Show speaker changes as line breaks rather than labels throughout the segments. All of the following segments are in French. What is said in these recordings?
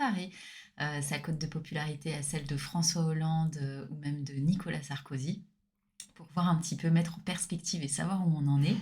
comparer sa cote de popularité à celle de François Hollande ou même de Nicolas Sarkozy, pour voir un petit peu, mettre en perspective et savoir où on en est.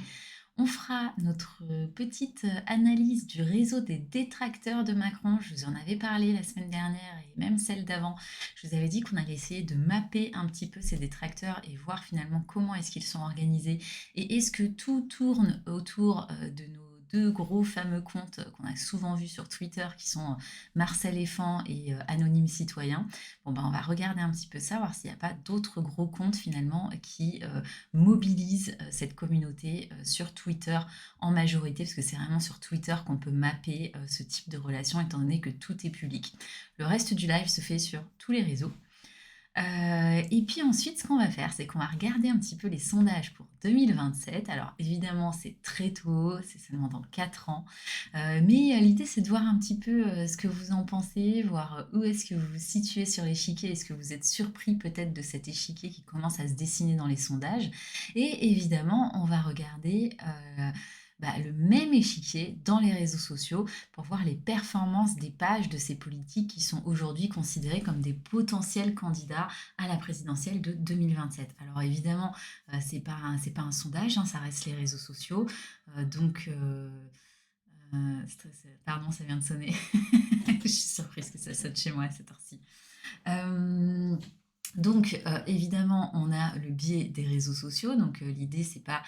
On fera notre petite analyse du réseau des détracteurs de Macron. Je vous en avais parlé la semaine dernière et même celle d'avant. Je vous avais dit qu'on allait essayer de mapper un petit peu ces détracteurs et voir finalement comment est-ce qu'ils sont organisés et est-ce que tout tourne autour de nos deux gros fameux comptes qu'on a souvent vus sur Twitter qui sont Marcel Effant et Anonyme Citoyen. Bon ben on va regarder un petit peu ça, voir s'il n'y a pas d'autres gros comptes finalement qui mobilise cette communauté sur Twitter en majorité, parce que c'est vraiment sur Twitter qu'on peut mapper ce type de relation, étant donné que tout est public. Le reste du live se fait sur tous les réseaux. Et puis ensuite, ce qu'on va faire, c'est qu'on va regarder un petit peu les sondages pour 2027. Alors évidemment, c'est très tôt, c'est seulement dans 4 ans. Mais l'idée, c'est de voir un petit peu ce que vous en pensez, voir où est-ce que vous vous situez sur l'échiquier. Est-ce que vous êtes surpris peut-être de cet échiquier qui commence à se dessiner dans les sondages? Et évidemment, on va regarder le même échiquier dans les réseaux sociaux pour voir les performances des pages de ces politiques qui sont aujourd'hui considérés comme des potentiels candidats à la présidentielle de 2027. Alors évidemment, c'est pas un sondage, hein, ça reste les réseaux sociaux. Donc, pardon, ça vient de sonner. Je suis surprise que ça sonne chez moi à cette heure-ci. Donc, évidemment, on a le biais des réseaux sociaux. Donc, l'idée, c'est pas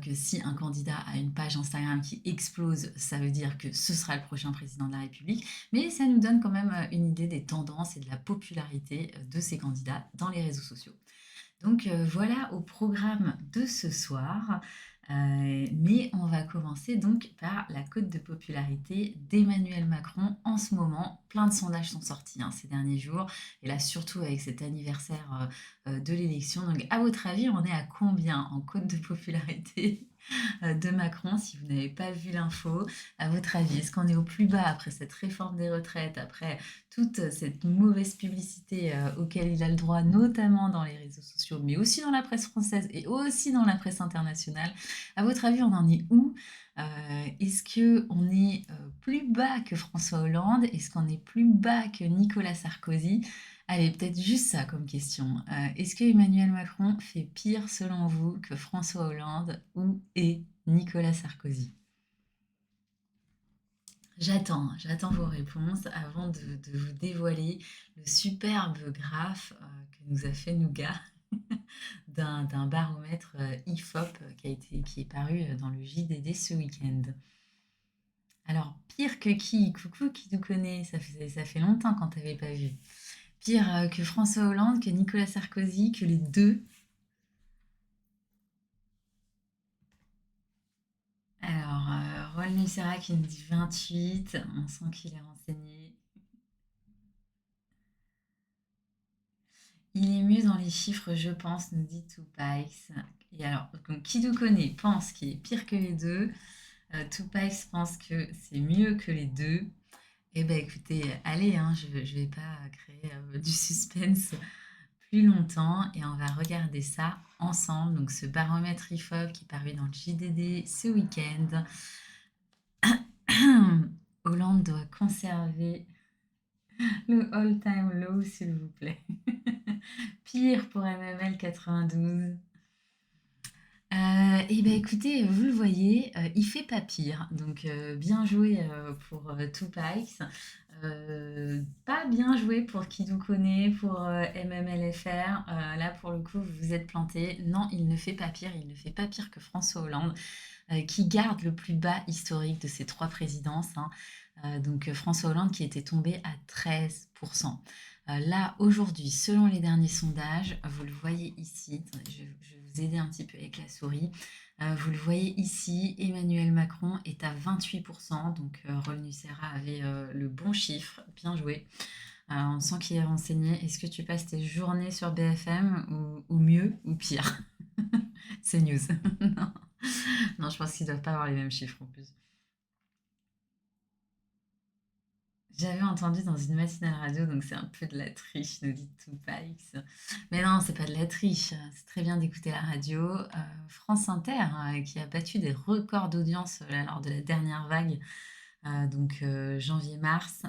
que si un candidat a une page Instagram qui explose, ça veut dire que ce sera le prochain président de la République. Mais ça nous donne quand même une idée des tendances et de la popularité de ces candidats dans les réseaux sociaux. Donc voilà au programme de ce soir. Mais on va commencer donc par la cote de popularité d'Emmanuel Macron en ce moment. Plein de sondages sont sortis ces derniers jours, et là surtout avec cet anniversaire de l'élection. Donc à votre avis, on est à combien en cote de popularité de Macron, si vous n'avez pas vu l'info? À votre avis, est-ce qu'on est au plus bas après cette réforme des retraites, après toute cette mauvaise publicité auquel il a le droit, notamment dans les réseaux sociaux, mais aussi dans la presse française et aussi dans la presse internationale? À votre avis, on en est où? Est-ce qu'on est plus bas que François Hollande? Est-ce qu'on est plus bas que Nicolas Sarkozy? Allez, peut-être juste ça comme question. Est-ce que Emmanuel Macron fait pire selon vous que François Hollande ou et Nicolas Sarkozy? J'attends vos réponses avant de vous dévoiler le superbe graphe que nous a fait Nougat d'un baromètre IFOP qui est paru dans le JDD ce week-end. Alors, pire que qui? Coucou qui nous connaît, ça fait longtemps qu'on t'avait pas vu. Pire que François Hollande, que Nicolas Sarkozy, que les deux? Alors, Rolny Serra qui nous dit 28, on sent qu'il est renseigné. Il est mieux dans les chiffres, je pense, nous dit Tupac. Et alors, donc, qui nous connaît pense qu'il est pire que les deux. Tupac pense que c'est mieux que les deux. Eh ben écoutez, allez, hein, je vais pas créer du suspense plus longtemps et on va regarder ça ensemble. Donc ce baromètre IFOP qui est paru dans le JDD ce week-end. Hollande doit conserver le all-time low, s'il vous plaît. Pire pour MML 92. Eh ben écoutez, vous le voyez, il fait pas pire. Donc bien joué pour Tupac. Pas bien joué pour Kidou Kone, pour MMLFR. Là pour le coup, vous vous êtes planté. Non, il ne fait pas pire. Il ne fait pas pire que François Hollande, qui garde le plus bas historique de ces trois présidences, hein. Donc François Hollande qui était tombé à 13%. Là, aujourd'hui, selon les derniers sondages, vous le voyez ici, attendez, je vais vous aider un petit peu avec la souris. Vous le voyez ici, Emmanuel Macron est à 28%, donc Rolny Serra avait le bon chiffre, bien joué. On sent qu'il est renseigné. Est-ce que tu passes tes journées sur BFM ou mieux ou pire? C'est news. Non. Non, je pense qu'ils ne doivent pas avoir les mêmes chiffres en plus. J'avais entendu dans une matinale radio, donc c'est un peu de la triche, nous dit Tupac. Mais non, c'est pas de la triche, c'est très bien d'écouter la radio. France Inter, qui a battu des records d'audience lors de la dernière vague Donc janvier-mars,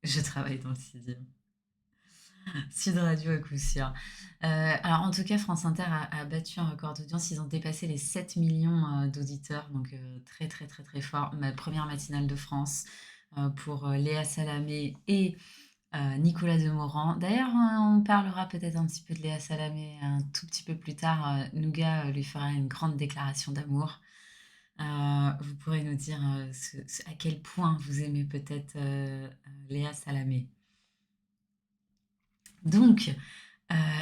je travaille dans le 6e. Sud Radio à coup sûr. Alors en tout cas, France Inter a battu un record d'audience. Ils ont dépassé les 7 millions d'auditeurs, donc très très très très fort. Ma première matinale de France pour Léa Salamé et Nicolas Demorand. D'ailleurs, on parlera peut-être un petit peu de Léa Salamé un tout petit peu plus tard. Nougat lui fera une grande déclaration d'amour. Vous pourrez nous dire à quel point vous aimez peut-être Léa Salamé. Donc,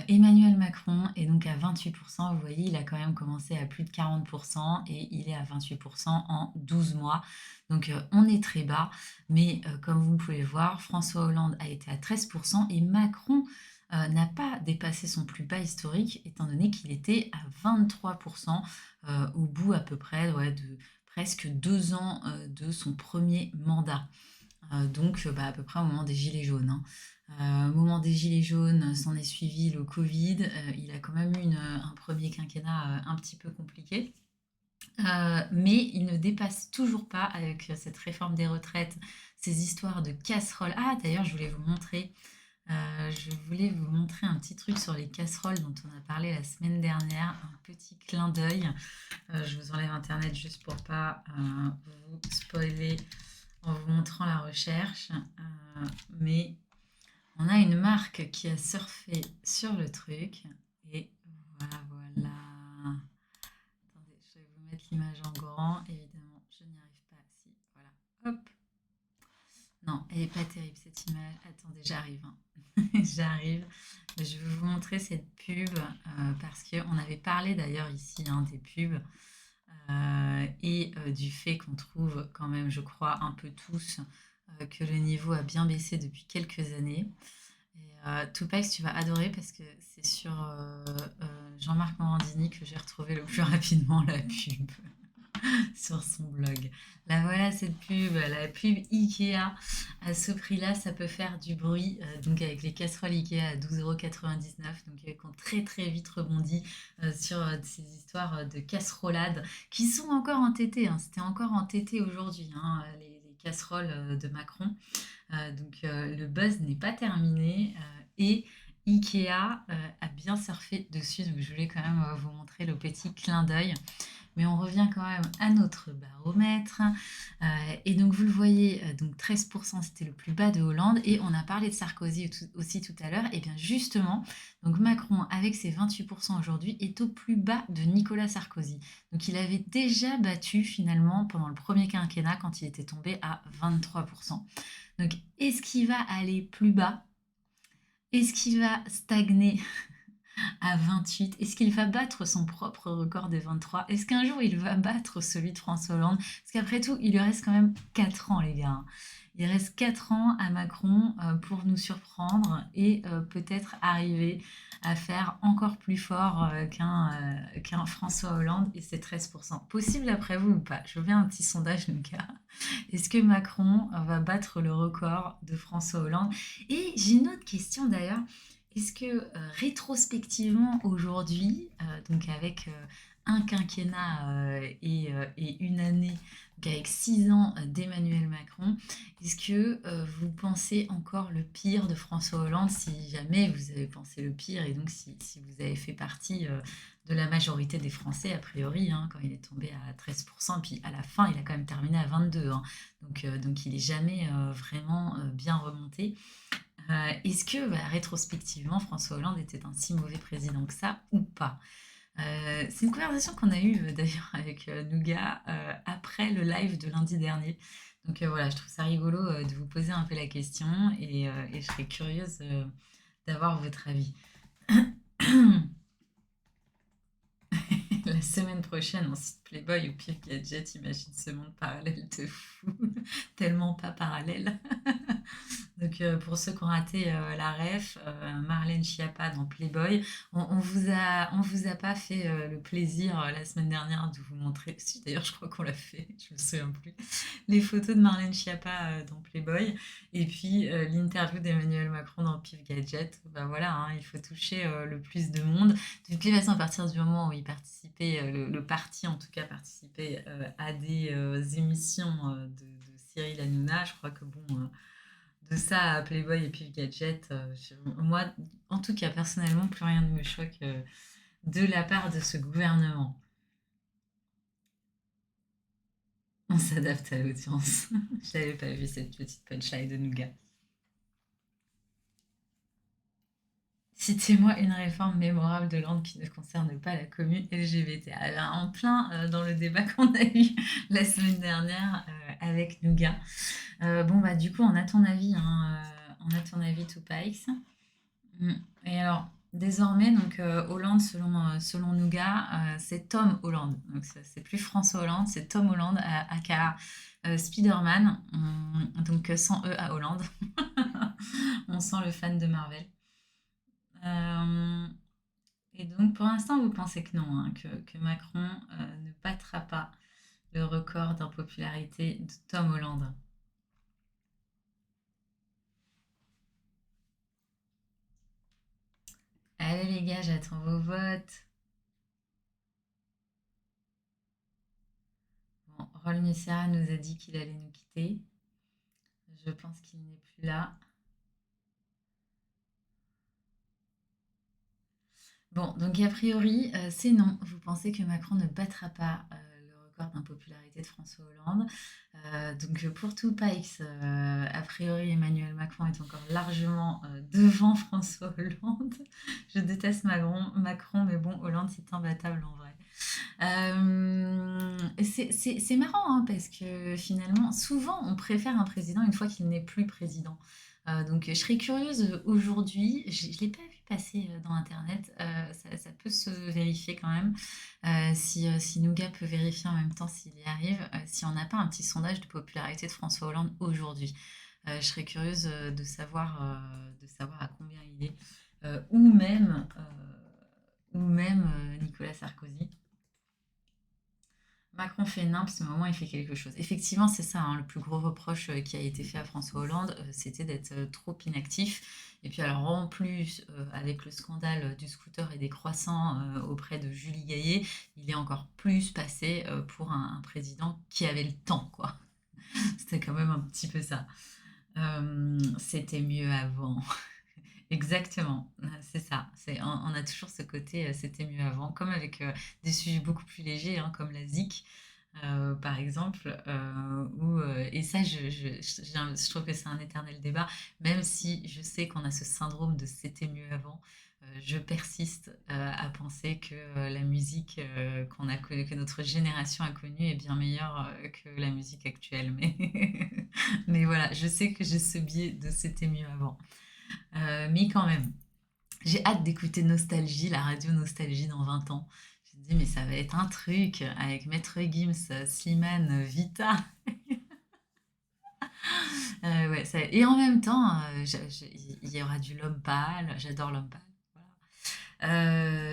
Emmanuel Macron est donc à 28%. Vous voyez, il a quand même commencé à plus de 40% et il est à 28% en 12 mois. Donc, on est très bas. Mais comme vous pouvez voir, François Hollande a été à 13% et Macron n'a pas dépassé son plus bas historique, étant donné qu'il était à 23% au bout à peu près de presque 2 ans de son premier mandat. Donc, à peu près au moment des Gilets jaunes, hein. Au moment des Gilets jaunes, s'en est suivi le Covid. Il a quand même eu un premier quinquennat un petit peu compliqué. Mais il ne dépasse toujours pas, avec cette réforme des retraites, ces histoires de casseroles. Ah, d'ailleurs, je voulais vous montrer un petit truc sur les casseroles dont on a parlé la semaine dernière, un petit clin d'œil. Je vous enlève Internet juste pour pas vous spoiler en vous montrant la recherche. Mais on a une marque qui a surfé sur le truc. Et voilà. Attendez, je vais vous mettre l'image en grand. Évidemment, je n'y arrive pas. Si, voilà. Hop. Non, elle n'est pas terrible cette image. Attendez, j'arrive, hein. J'arrive. Je vais vous montrer cette pub parce qu'on avait parlé d'ailleurs ici des pubs et du fait qu'on trouve quand même, je crois, un peu tous que le niveau a bien baissé depuis quelques années. Et Tupac, tu vas adorer parce que c'est sur Jean-Marc Morandini que j'ai retrouvé le plus rapidement la pub sur son blog. Là voilà cette pub, la pub Ikea. À ce prix-là, ça peut faire du bruit. Donc avec les casseroles Ikea à 12,99 €, donc qui ont très très vite rebondi sur ces histoires de casserolades qui sont encore entêtées, hein. C'était encore entêté aujourd'hui, hein, les casseroles de Macron. Donc le buzz n'est pas terminé et Ikea a bien surfé dessus. Donc je voulais quand même vous montrer le petit clin d'œil. Mais on revient quand même à notre baromètre. Et donc vous le voyez, donc 13% c'était le plus bas de Hollande. Et on a parlé de Sarkozy aussi tout à l'heure. Et bien justement, donc Macron avec ses 28% aujourd'hui est au plus bas de Nicolas Sarkozy. Donc il avait déjà battu finalement pendant le premier quinquennat quand il était tombé à 23%. Donc est-ce qu'il va aller plus bas? Est-ce qu'il va stagner à 28? Est-ce qu'il va battre son propre record des 23? Est-ce qu'un jour il va battre celui de François Hollande? Parce qu'après tout, il lui reste quand même 4 ans, les gars. Il reste 4 ans à Macron pour nous surprendre et peut-être arriver à faire encore plus fort qu'un François Hollande et ses 13%. Possible après vous ou pas? Je veux bien un petit sondage, les gars. Est-ce que Macron va battre le record de François Hollande? Et j'ai une autre question d'ailleurs. Est-ce que rétrospectivement aujourd'hui, donc avec un quinquennat et une année, donc avec 6 ans d'Emmanuel Macron, est-ce que vous pensez encore le pire de François Hollande si jamais vous avez pensé le pire et donc si vous avez fait partie de la majorité des Français, a priori, hein, quand il est tombé à 13%, et puis à la fin, il a quand même terminé à 22%, hein, donc il n'est jamais vraiment bien remonté. Est-ce que rétrospectivement, François Hollande était un si mauvais président que ça ou pas? C'est une conversation qu'on a eue d'ailleurs avec Nougat après le live de lundi dernier. Donc voilà, je trouve ça rigolo de vous poser un peu la question et je serais curieuse d'avoir votre avis. La semaine prochaine, on cite Playboy ou Pire Gadget, imagine ce monde parallèle de fou. Tellement pas parallèle. Donc, pour ceux qui ont raté la ref, Marlène Schiappa dans Playboy, on vous a pas fait le plaisir la semaine dernière de vous montrer, si d'ailleurs je crois qu'on l'a fait, je me souviens plus, les photos de Marlène Schiappa dans Playboy, et puis l'interview d'Emmanuel Macron dans Pif Gadget. Bah voilà, hein, il faut toucher le plus de monde. De toutes les façons, à partir du moment où il participait, le parti en tout cas participait à des émissions de Cyril Hanouna, je crois que bon, de ça à Playboy et puis Gadget, moi, en tout cas, personnellement, plus rien ne me choque de la part de ce gouvernement. On s'adapte à l'audience. Je n'avais pas vu cette petite punchline de Nougat. Citez-moi une réforme mémorable de l'ordre qui ne concerne pas la commune LGBT. Alors, en plein dans le débat qu'on a eu la semaine dernière avec Nougat. Bon, bah, du coup, on a ton avis, hein, on a ton avis, Tupac. Mm. Et alors, désormais, donc Hollande, selon Nougat, c'est Tom Holland. Donc, c'est plus François Hollande, c'est Tom Holland, aka Spider-Man. Donc, sans E à Hollande. On sent le fan de Marvel. Euh, et donc, pour l'instant, vous pensez que non, hein, que Macron ne battra pas le record d'impopularité de Tom Holland. Allez les gars, j'attends vos votes. Bon, Rol Nissera nous a dit qu'il allait nous quitter. Je pense qu'il n'est plus là. Bon, donc a priori, c'est non. Vous pensez que Macron ne battra pas le record d'impopularité de François Hollande. Donc pour tout Paix, a priori, Emmanuel Macron est encore largement devant François Hollande. Je déteste Macron, mais bon, Hollande, c'est imbattable en vrai. C'est marrant hein, parce que finalement, souvent, on préfère un président une fois qu'il n'est plus président. Donc, je serais curieuse aujourd'hui, je ne l'ai pas vu passer dans Internet, ça peut se vérifier quand même, si Nougat peut vérifier en même temps s'il y arrive, si on n'a pas un petit sondage de popularité de François Hollande aujourd'hui. Je serais curieuse de savoir à combien il est, ou même Nicolas Sarkozy. Macron fait n'importe, mais au moins il fait quelque chose. Effectivement, c'est ça, hein, le plus gros reproche qui a été fait à François Hollande, c'était d'être trop inactif. Et puis alors en plus, avec le scandale du scooter et des croissants auprès de Julie Gaillet, il est encore plus passé pour un président qui avait le temps, quoi. C'était quand même un petit peu ça. C'était mieux avant. Exactement, c'est ça. On a toujours ce côté, c'était mieux avant, comme avec des sujets beaucoup plus légers, hein, comme la ZIC, par exemple, et ça, je trouve que c'est un éternel débat, même si je sais qu'on a ce syndrome de c'était mieux avant. Je persiste à penser que la musique que notre génération a connue est bien meilleure que la musique actuelle. Mais voilà, je sais que j'ai ce biais de c'était mieux avant. Mais quand même, j'ai hâte d'écouter Nostalgie, la radio Nostalgie dans 20 ans. Je me dis, mais ça va être un truc avec Maître Gims, Slimane, Vita. Ouais, et en même temps, il y aura du L'Homme Pâle, j'adore L'Homme Pâle.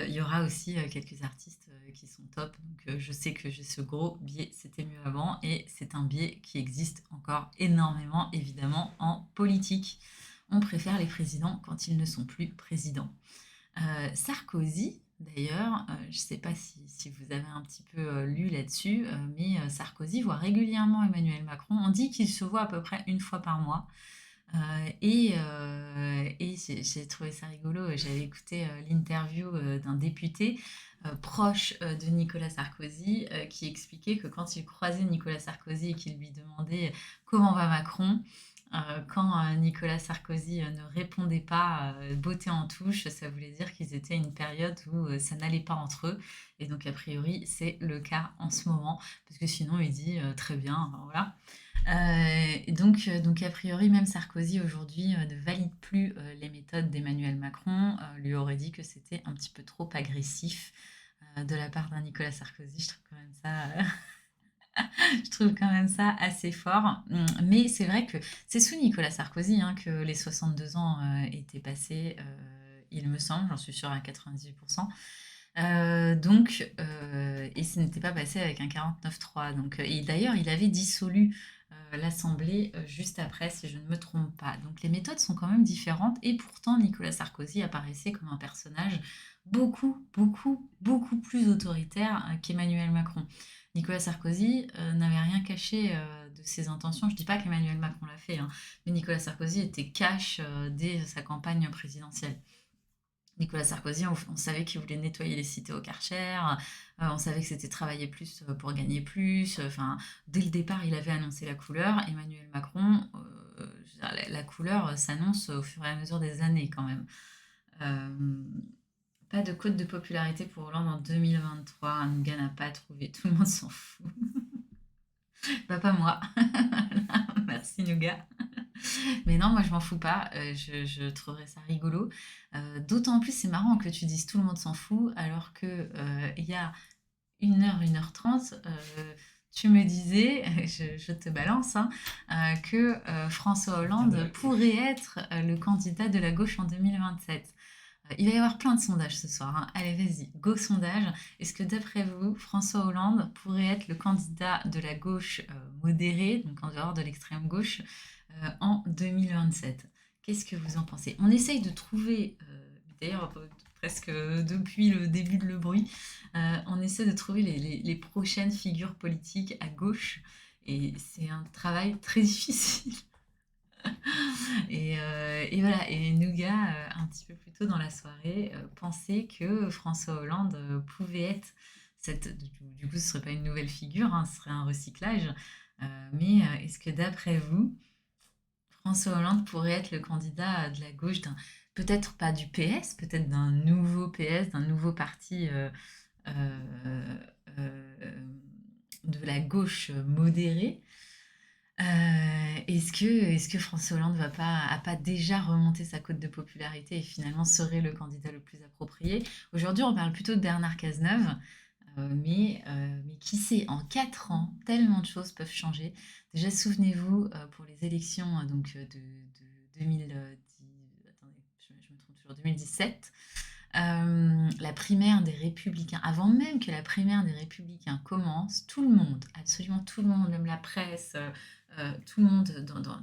Il y aura aussi quelques artistes qui sont top. Donc je sais que j'ai ce gros biais, c'était mieux avant. Et c'est un biais qui existe encore énormément, évidemment, en politique. On préfère les présidents quand ils ne sont plus présidents. Sarkozy, d'ailleurs, je ne sais pas si vous avez un petit peu lu là-dessus, mais Sarkozy voit régulièrement Emmanuel Macron. On dit qu'il se voit à peu près une fois par mois. Et j'ai trouvé ça rigolo. J'avais écouté l'interview d'un député proche de Nicolas Sarkozy qui expliquait que quand il croisait Nicolas Sarkozy et qu'il lui demandait comment va Macron, quand Nicolas Sarkozy ne répondait pas beauté en touche, ça voulait dire qu'ils étaient à une période où ça n'allait pas entre eux. Et donc, a priori, c'est le cas en ce moment, parce que sinon, il dit très bien, enfin, voilà. Et donc, a priori, même Sarkozy aujourd'hui ne valide plus les méthodes d'Emmanuel Macron, lui aurait dit que c'était un petit peu trop agressif de la part d'un Nicolas Sarkozy. Je trouve quand même ça Je trouve quand même ça assez fort. Mais c'est vrai que c'est sous Nicolas Sarkozy hein, que les 62 ans étaient passés, il me semble, j'en suis sûre à 98%. Et ce n'était pas passé avec un 49-3. Et d'ailleurs, il avait dissolu l'Assemblée juste après, si je ne me trompe pas. Donc les méthodes sont quand même différentes. Et pourtant, Nicolas Sarkozy apparaissait comme un personnage beaucoup, beaucoup, beaucoup plus autoritaire qu'Emmanuel Macron. Nicolas Sarkozy n'avait rien caché de ses intentions. Je ne dis pas qu'Emmanuel Macron l'a fait, hein, mais Nicolas Sarkozy était cash dès sa campagne présidentielle. Nicolas Sarkozy, on savait qu'il voulait nettoyer les cités au Karcher, on savait que c'était travailler plus pour gagner plus. Enfin, dès le départ, il avait annoncé la couleur. Emmanuel Macron, la couleur s'annonce au fur et à mesure des années quand même. Euh, Pas de cote de popularité pour Hollande en 2023. Nougat n'a pas trouvé. Tout le monde s'en fout. Bah, pas moi. Merci Nougat. Mais non, moi je m'en fous pas. Je trouverais ça rigolo. D'autant plus, c'est marrant que tu dises tout le monde s'en fout, alors que il y a 1 heure tu me disais, je te balance, hein, que François Hollande pourrait être le candidat de la gauche en 2027. Il va y avoir plein de sondages ce soir, hein. Allez, vas-y, go sondage. Est-ce que d'après vous, François Hollande pourrait être le candidat de la gauche modérée, donc en dehors de l'extrême gauche, en 2027? Qu'est-ce que vous en pensez? On essaye de trouver, d'ailleurs presque depuis le début de Le Bruit, on essaie de trouver les prochaines figures politiques à gauche, et c'est un travail très difficile. Et voilà, et Nougat, un petit peu plus tôt dans la soirée, pensait que François Hollande pouvait être du coup, ce serait pas une nouvelle figure, hein, ce serait un recyclage. Mais est-ce que d'après vous, François Hollande pourrait être le candidat de la gauche, peut-être pas du PS, peut-être d'un nouveau PS, d'un nouveau parti euh, euh, de la gauche modérée? Est-ce que François Hollande a pas déjà remonté sa cote de popularité et finalement serait le candidat le plus approprié? Aujourd'hui, on parle plutôt de Bernard Cazeneuve, mais qui sait, en 4 ans, tellement de choses peuvent changer. Déjà, souvenez-vous, pour les élections de 2010, attendez, je me trompe toujours, 2017, la primaire des Républicains, avant même que la primaire des Républicains commence, tout le monde, absolument tout le monde, même la presse, tout le monde, dans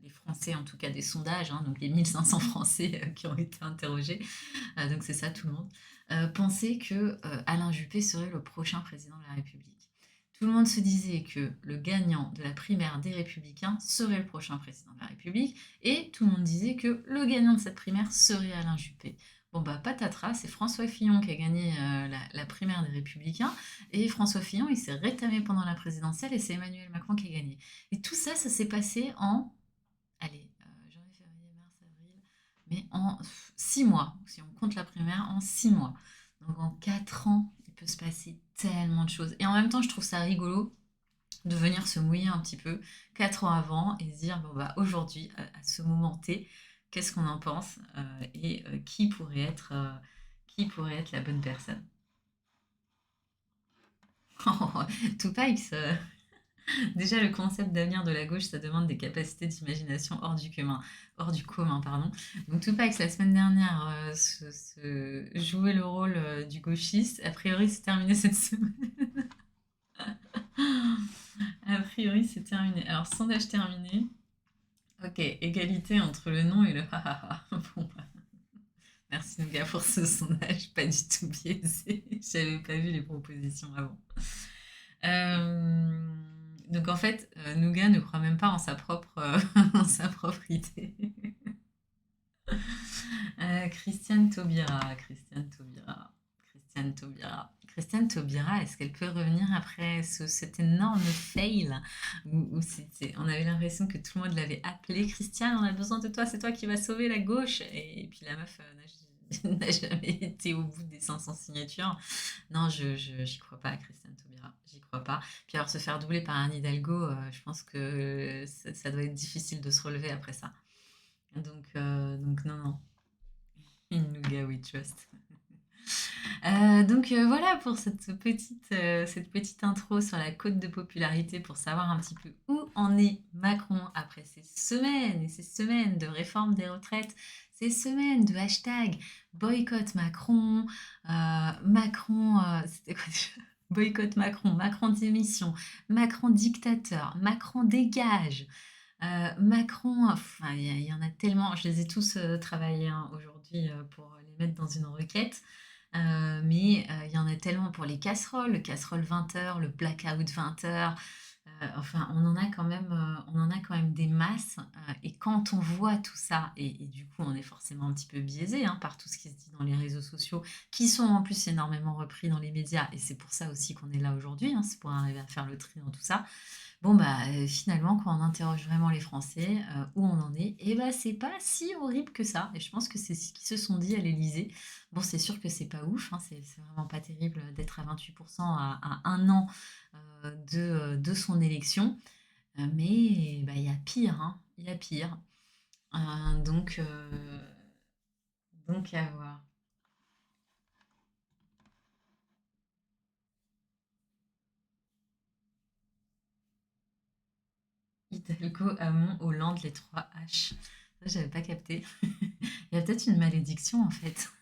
les Français, en tout cas des sondages, hein, donc les 1500 Français qui ont été interrogés, donc c'est ça tout le monde, pensait que Alain Juppé serait le prochain président de la République. Tout le monde se disait que le gagnant de la primaire des Républicains serait le prochain président de la République, et tout le monde disait que le gagnant de cette primaire serait Alain Juppé. Bon bah patatras, c'est François Fillon qui a gagné la primaire des Républicains, et François Fillon il s'est rétamé pendant la présidentielle et c'est Emmanuel Macron qui a gagné. Et tout ça, ça s'est passé en, allez, janvier, février, mars, avril, mais en 6 mois, si on compte la primaire, en 6 mois. Donc en 4 ans, il peut se passer tellement de choses. Et en même temps, je trouve ça rigolo de venir se mouiller un petit peu 4 ans avant et se dire, bon bah aujourd'hui, à ce moment T, qu'est-ce qu'on en pense et qui pourrait être la bonne personne. Tupac, déjà le concept d'avenir de la gauche, ça demande des capacités d'imagination hors du commun, pardon. Donc Tupac, la semaine dernière, jouait le rôle du gauchiste. A priori, c'est terminé cette semaine. A priori, c'est terminé. Alors, sondage terminé. Ok, égalité entre le non et le ha ha ha. Bon, bah, merci Nougat pour ce sondage, pas du tout biaisé. J'avais pas vu les propositions avant. Euh, donc en fait, Nougat ne croit même pas en sa propre, en sa propre idée. Christiane Taubira, Christiane Taubira, Christiane Taubira. Christiane Taubira, est-ce qu'elle peut revenir après cet énorme fail où on avait l'impression que tout le monde l'avait appelée Christiane, on a besoin de toi, c'est toi qui vas sauver la gauche. Et puis la meuf n'a jamais été au bout des 500 signatures. Non, j'y crois pas à Christiane Taubira, j'y crois pas. Puis alors se faire doubler par Anne Hidalgo, je pense que ça doit être difficile de se relever après ça. Donc non, non. In Nougat we trust. Voilà pour cette petite intro sur la cote de popularité pour savoir un petit peu où en est Macron après ces semaines et ces semaines de réforme des retraites, ces semaines de hashtag boycott Macron, Macron, c'était quoi déjà? Boycott Macron, Macron démission, Macron dictateur, Macron dégage, Macron, enfin il y en a tellement, je les ai tous travaillés hein, aujourd'hui pour les mettre dans une requête. Mais il y en a tellement pour les casseroles, le casserole 20 h, le blackout 20 h. Enfin, on en a quand même des masses. Et quand on voit tout ça, et du coup, on est forcément un petit peu biaisé hein, par tout ce qui se dit dans les réseaux sociaux, qui sont en plus énormément repris dans les médias. Et c'est pour ça aussi qu'on est là aujourd'hui, hein, c'est pour arriver à faire le tri dans tout ça. Bon, bah, finalement, quand on interroge vraiment les Français, où on en est, et bah, c'est pas si horrible que ça. Et je pense que c'est ce qu'ils se sont dit à l'Élysée. Bon, c'est sûr que c'est pas ouf, hein, c'est vraiment pas terrible d'être à 28% à 1 an de son élection. Mais bah, il y a pire, hein, il y a pire. Euh, donc, euh, donc à voir. Hidalgo, Hamon, Hollande, les 3 H. Ça, j'avais pas capté. Il y a peut-être une malédiction en fait.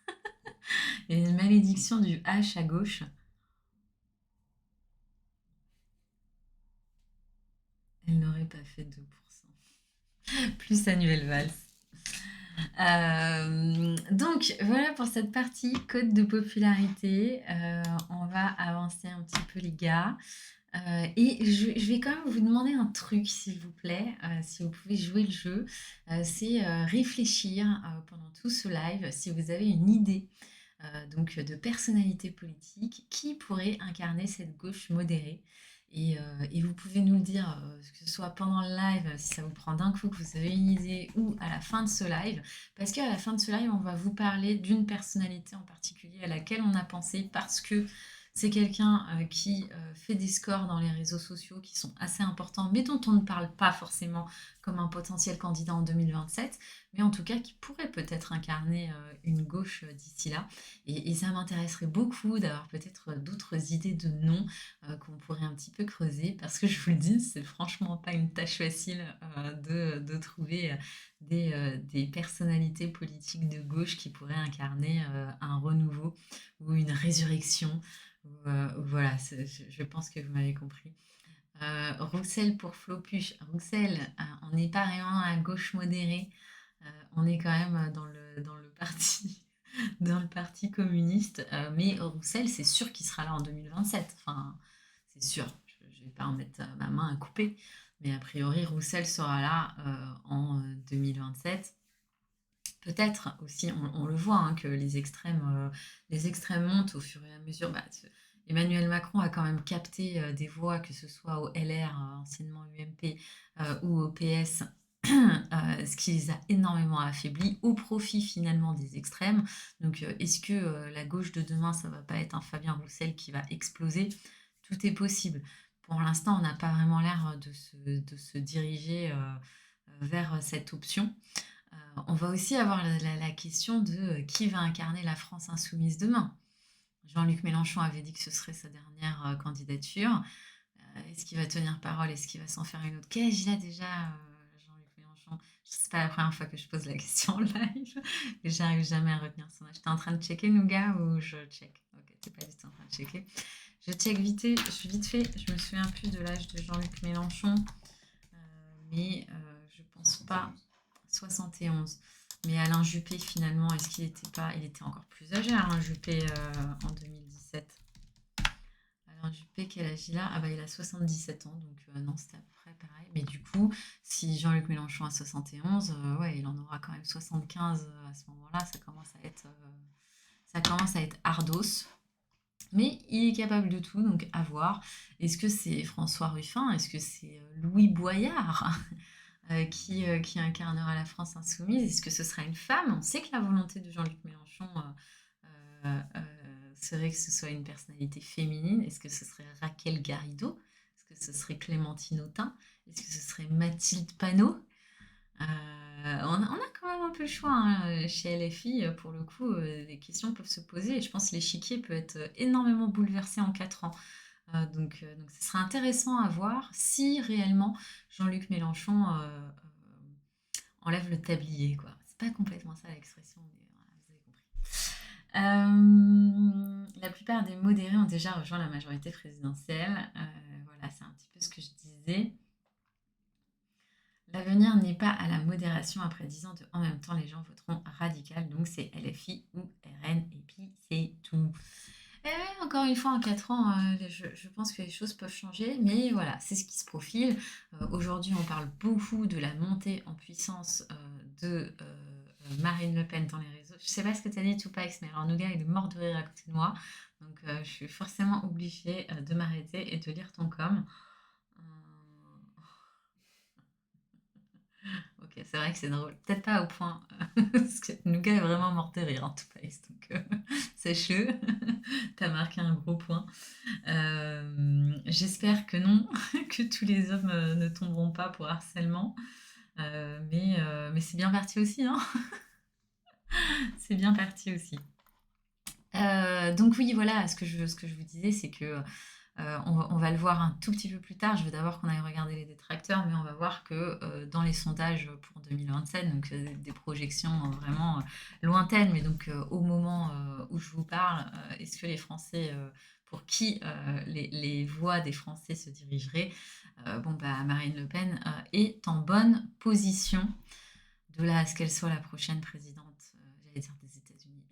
Il y a une malédiction du H à gauche. Elle n'aurait pas fait 2%. Plus Samuel Valls. Donc voilà pour cette partie code de popularité. On va avancer un petit peu les gars. Et je vais quand même vous demander un truc s'il vous plaît, si vous pouvez jouer le jeu. C'est réfléchir pendant tout ce live si vous avez une idée donc de personnalité politique qui pourrait incarner cette gauche modérée. Et vous pouvez nous le dire, que ce soit pendant le live, si ça vous prend d'un coup que vous avez une idée, ou à la fin de ce live, parce qu'à la fin de ce live, on va vous parler d'une personnalité en particulier à laquelle on a pensé parce que c'est quelqu'un qui fait des scores dans les réseaux sociaux qui sont assez importants, mais dont on ne parle pas forcément comme un potentiel candidat en 2027, mais en tout cas qui pourrait peut-être incarner une gauche d'ici là. Et ça m'intéresserait beaucoup d'avoir peut-être d'autres idées de noms qu'on pourrait un petit peu creuser, parce que je vous le dis, c'est franchement pas une tâche facile de trouver des personnalités politiques de gauche qui pourraient incarner un renouveau ou une résurrection. Voilà, je pense que vous m'avez compris. Roussel pour Flopuche. Roussel, on n'est pas vraiment à gauche modérée, on est quand même dans le parti dans le parti communiste. Mais Roussel, c'est sûr qu'il sera là en 2027. Enfin, c'est sûr. Je ne vais pas en mettre ma main à couper. Mais a priori, Roussel sera là en 2027. Peut-être aussi, on le voit, hein, que les extrêmes montent au fur et à mesure. Bah, Emmanuel Macron a quand même capté des voix, que ce soit au LR, anciennement UMP, ou au PS, ce qui les a énormément affaiblis au profit finalement des extrêmes. Donc est-ce que la gauche de demain, ça va pas être un Fabien Roussel qui va exploser? Tout est possible. Pour l'instant, on n'a pas vraiment l'air de se diriger vers cette option. On va aussi avoir la question de qui va incarner la France insoumise demain. Jean-Luc Mélenchon avait dit que ce serait sa dernière candidature. Est-ce qu'il va tenir parole? Est-ce qu'il va s'en faire une autre? Quel âge il a déjà, Jean-Luc Mélenchon? C'est pas la première fois que je pose la question en live, et j'arrive jamais à retenir son âge. T'es en train de checker, Nougat, ou je check? Ok, t'es pas du tout en train de checker. Je check vite fait, je me souviens plus de l'âge de Jean-Luc Mélenchon, mais je pense pas. 71. Mais Alain Juppé, finalement, est-ce qu'il était pas. Il était encore plus âgé, Alain Juppé, en 2017. Alain Juppé, quel âge il a? Ah bah il a 77 ans, donc non, c'était à peu près pareil. Mais du coup, si Jean-Luc Mélenchon a 71, ouais, il en aura quand même 75 à ce moment-là. Ça commence à être ardos. Mais il est capable de tout, donc à voir. Est-ce que c'est François Ruffin? Est-ce que c'est Louis Boyard qui incarnera la France insoumise? Est-ce que ce sera une femme? On sait que la volonté de Jean-Luc Mélenchon serait que ce soit une personnalité féminine. Est-ce que ce serait Raquel Garrido? Est-ce que ce serait Clémentine Autain? Est-ce que ce serait Mathilde Panot? On a quand même un peu le choix hein, chez LFI, pour le coup, les questions peuvent se poser et je pense que l'échiquier peut être énormément bouleversé en 4 ans. Donc ce serait intéressant à voir si réellement Jean-Luc Mélenchon enlève le tablier, quoi. C'est pas complètement ça l'expression, mais voilà, vous avez compris. La plupart des modérés ont déjà rejoint la majorité présidentielle. Voilà, c'est un petit peu ce que je disais. L'avenir n'est pas à la modération après 10 ans de en même temps, les gens voteront radical, donc c'est LFI ou RN, et puis c'est tout. Et ouais, encore une fois, en 4 ans, je pense que les choses peuvent changer, mais voilà, c'est ce qui se profile. Aujourd'hui, on parle beaucoup de la montée en puissance de Marine Le Pen dans les réseaux. Je sais pas ce que tu as dit, Tupac, mais alors Nougat, il est mort de rire à côté de moi, donc je suis forcément obligée de m'arrêter et de lire ton com. Euh, Ok, c'est vrai que c'est drôle. Peut-être pas au point, parce que Nougat est vraiment mort de rire en tout cas. Donc sache-le, t'as marqué un gros point. J'espère que non, que tous les hommes ne tomberont pas pour harcèlement. Mais c'est bien parti aussi, hein. C'est bien parti aussi. Donc oui, voilà, ce que je vous disais, c'est que on va le voir un tout petit peu plus tard. Je veux d'abord qu'on aille regarder les détracteurs, mais on va voir que dans les sondages pour 2027, donc des projections vraiment lointaines, mais donc au moment où je vous parle, est-ce que les Français, pour qui les voix des Français se dirigeraient, bon, bah, Marine Le Pen est en bonne position. De là à ce qu'elle soit la prochaine présidente, j'allais dire des États-Unis,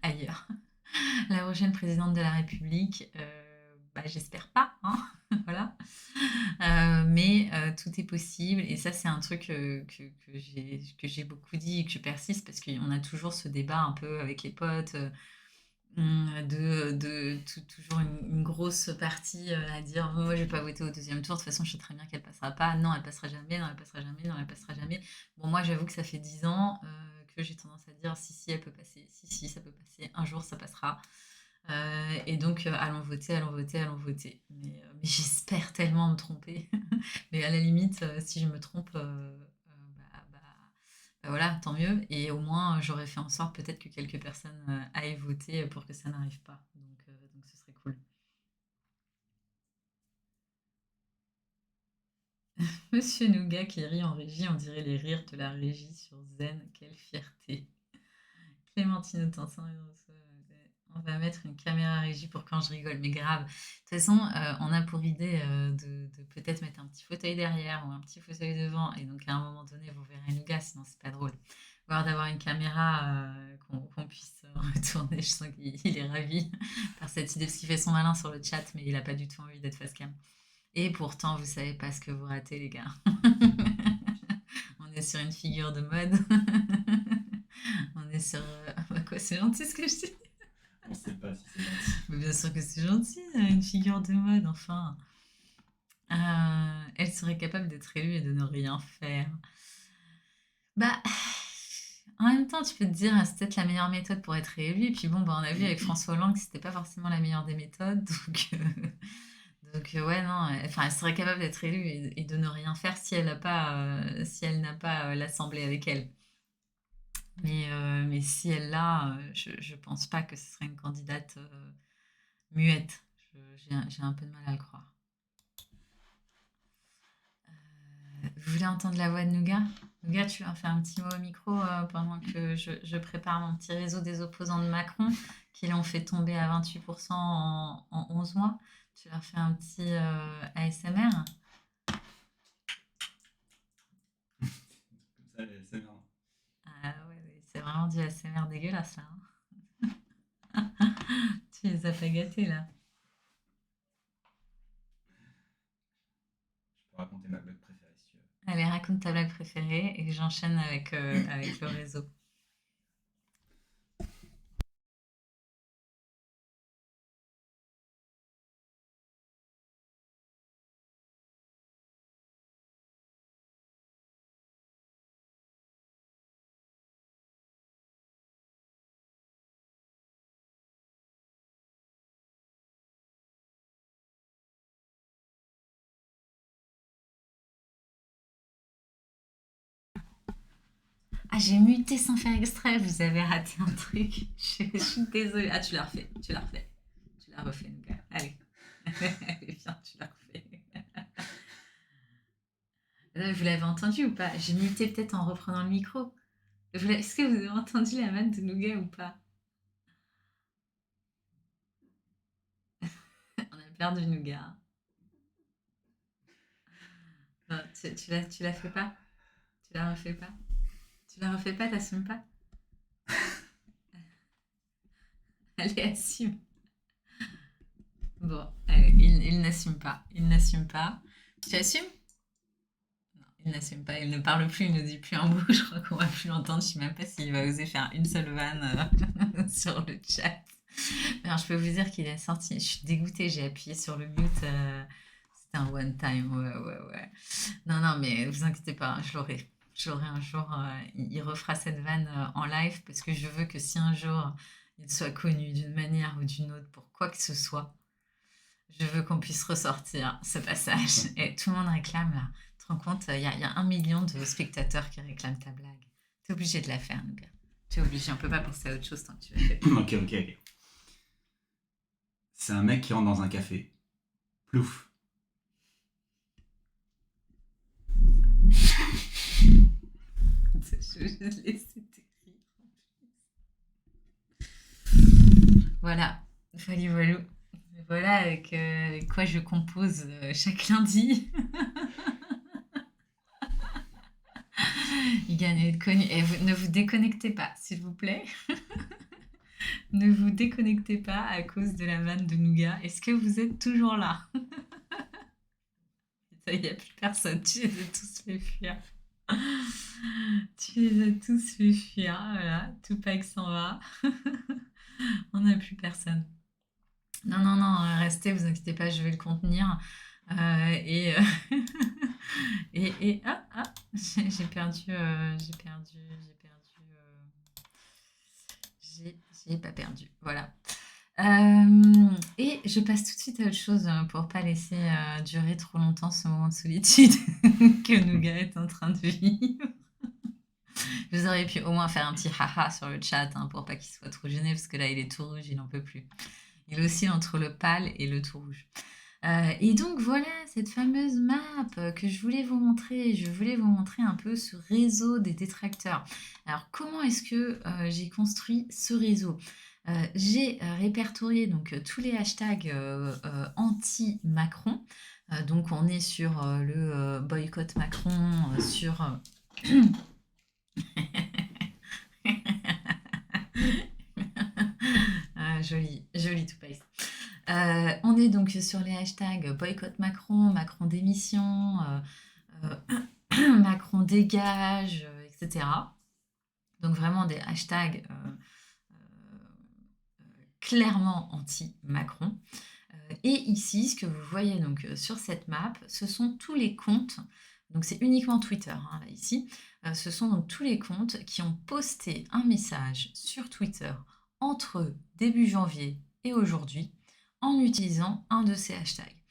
ailleurs. La prochaine présidente de la République, bah, j'espère pas, hein, voilà. Mais tout est possible et ça c'est un truc que j'ai beaucoup dit et que je persiste parce qu'on a toujours ce débat un peu avec les potes toujours une grosse partie à dire moi je vais pas voter au deuxième tour, de toute façon je sais très bien qu'elle passera pas, non elle passera jamais, non elle passera jamais, non elle passera jamais. Bon moi j'avoue que ça fait 10 ans que j'ai tendance à dire si si elle peut passer, si si ça peut passer, un jour ça passera. Et donc allons voter, allons voter, allons voter. Mais j'espère tellement me tromper. Mais à la limite, si je me trompe, bah voilà, tant mieux. Et au moins, j'aurais fait en sorte peut-être que quelques personnes aillent voter pour que ça n'arrive pas. Donc ce serait cool. Monsieur Nougat qui rit en régie, on dirait les rires de la régie sur Zen. Quelle fierté. Clémentine Autensin, on va mettre une caméra régie pour quand je rigole, mais grave. De toute façon, on a pour idée de peut-être mettre un petit fauteuil derrière ou un petit fauteuil devant, et donc à un moment donné, vous verrez Nougat, sinon c'est pas drôle. Ou alors d'avoir une caméra qu'on puisse retourner, je sens qu'il est ravi par cette idée, parce qu'il fait son malin sur le chat, mais il a pas du tout envie d'être face cam. Et pourtant, vous savez pas ce que vous ratez, les gars. On est sur une figure de mode. On est sur. Bah quoi, c'est gentil ce que je dis.
On sait pas si c'est gentil.
Mais bien sûr que c'est gentil, une figure de mode, enfin. Elle serait capable d'être élue et de ne rien faire. Bah, en même temps, tu peux te dire, c'est peut-être la meilleure méthode pour être élu. Et puis bon, bah, on a vu avec François Hollande que c'était pas forcément la meilleure des méthodes. Donc ouais, non, enfin, elle serait capable d'être élue et de ne rien faire si elle n'a pas l'Assemblée avec elle. Mais si elle l'a, je pense pas que ce serait une candidate muette. J'ai un peu de mal à le croire. Vous voulez entendre la voix de Nougat? Nougat, tu leur fais un petit mot au micro pendant que je prépare mon petit réseau des opposants de Macron, qui l'ont fait tomber à 28% en 11 mois. Tu leur fais un petit ASMR?
Comme ça, c'est marrant.
Ah ouais, ouais, c'est vraiment du ASMR dégueulasse là, hein. Tu les as pas gâtés là.
Je peux raconter ma blague préférée si tu veux.
Allez, raconte ta blague préférée et j'enchaîne avec le réseau. Ah, j'ai muté sans faire exprès, vous avez raté un truc. Je suis désolée. Ah, tu l'as refait, tu l'as refait. Tu l'as refait, Nougat. Allez. Allez, viens, tu l'as refait. Vous l'avez entendu ou pas? J'ai muté peut-être en reprenant le micro. Est-ce que vous avez entendu la vanne de Nougat ou pas? On a perdu Nougat. Non, tu la fais pas? Tu la refais pas? Tu la refais pas, t'assumes pas? Allez, assume. Bon, allez, il n'assume pas. Il n'assume pas. Tu assumes? Non, il n'assume pas. Il ne parle plus, il ne dit plus un mot. Je crois qu'on va plus l'entendre. Je sais même pas s'il va oser faire une seule vanne sur le chat. Alors, je peux vous dire qu'il est sorti. Je suis dégoûtée. J'ai appuyé sur le mute. C'était un one time. Ouais, ouais, ouais. Non, non, mais vous inquiétez pas. Je l'aurai. Je l'aurai un jour. Il refera cette vanne en live parce que je veux que si un jour il soit connu d'une manière ou d'une autre pour quoi que ce soit, je veux qu'on puisse ressortir ce passage. Et tout le monde réclame là. Tu te rends compte, il y a 1 million de spectateurs qui réclament ta blague. T'es obligé de la faire, nous gars. T'es obligé, on peut pas penser à autre chose tant que tu l'as fait.
Ok. C'est un mec qui rentre dans un café. Plouf.
Je vais le laisser t'écrire. Voilà, voilà. Voilà avec quoi je compose chaque lundi. Il gagne d'être connu. Et ne vous déconnectez pas, s'il vous plaît. Ne vous déconnectez pas à cause de la vanne de Nougat. Est-ce que vous êtes toujours là? Il n'y a plus personne. Tu les as tous fait fuir. Tu les as tous fait fuir. Voilà, Tupac s'en va. On n'a plus personne. Non, non, non, restez, vous inquiétez pas, je vais le contenir. Et, j'ai perdu, j'ai pas perdu, voilà. Et je passe tout de suite à autre chose pour pas laisser durer trop longtemps ce moment de solitude que Nougat est en train de vivre. Vous auriez pu au moins faire un petit haha sur le chat pour pas qu'il soit trop gêné parce que là il est tout rouge, il n'en peut plus. Il oscille entre le pâle et le tout rouge. Et donc voilà cette fameuse map que je voulais vous montrer. Je voulais vous montrer un peu ce réseau des détracteurs. Alors comment est-ce que j'ai construit ce réseau? J'ai répertorié donc tous les hashtags anti-Macron. Donc on est sur le boycott Macron, sur... Ah, joli, joli tout pace. On est donc sur les hashtags boycott Macron, Macron démission, Macron dégage, etc. Donc vraiment des hashtags clairement anti-Macron. Et ici, ce que vous voyez donc sur cette map, ce sont tous les comptes. Donc c'est uniquement Twitter, hein, là, ici. Ce sont donc tous les comptes qui ont posté un message sur Twitter entre début janvier et aujourd'hui en utilisant un de ces hashtags.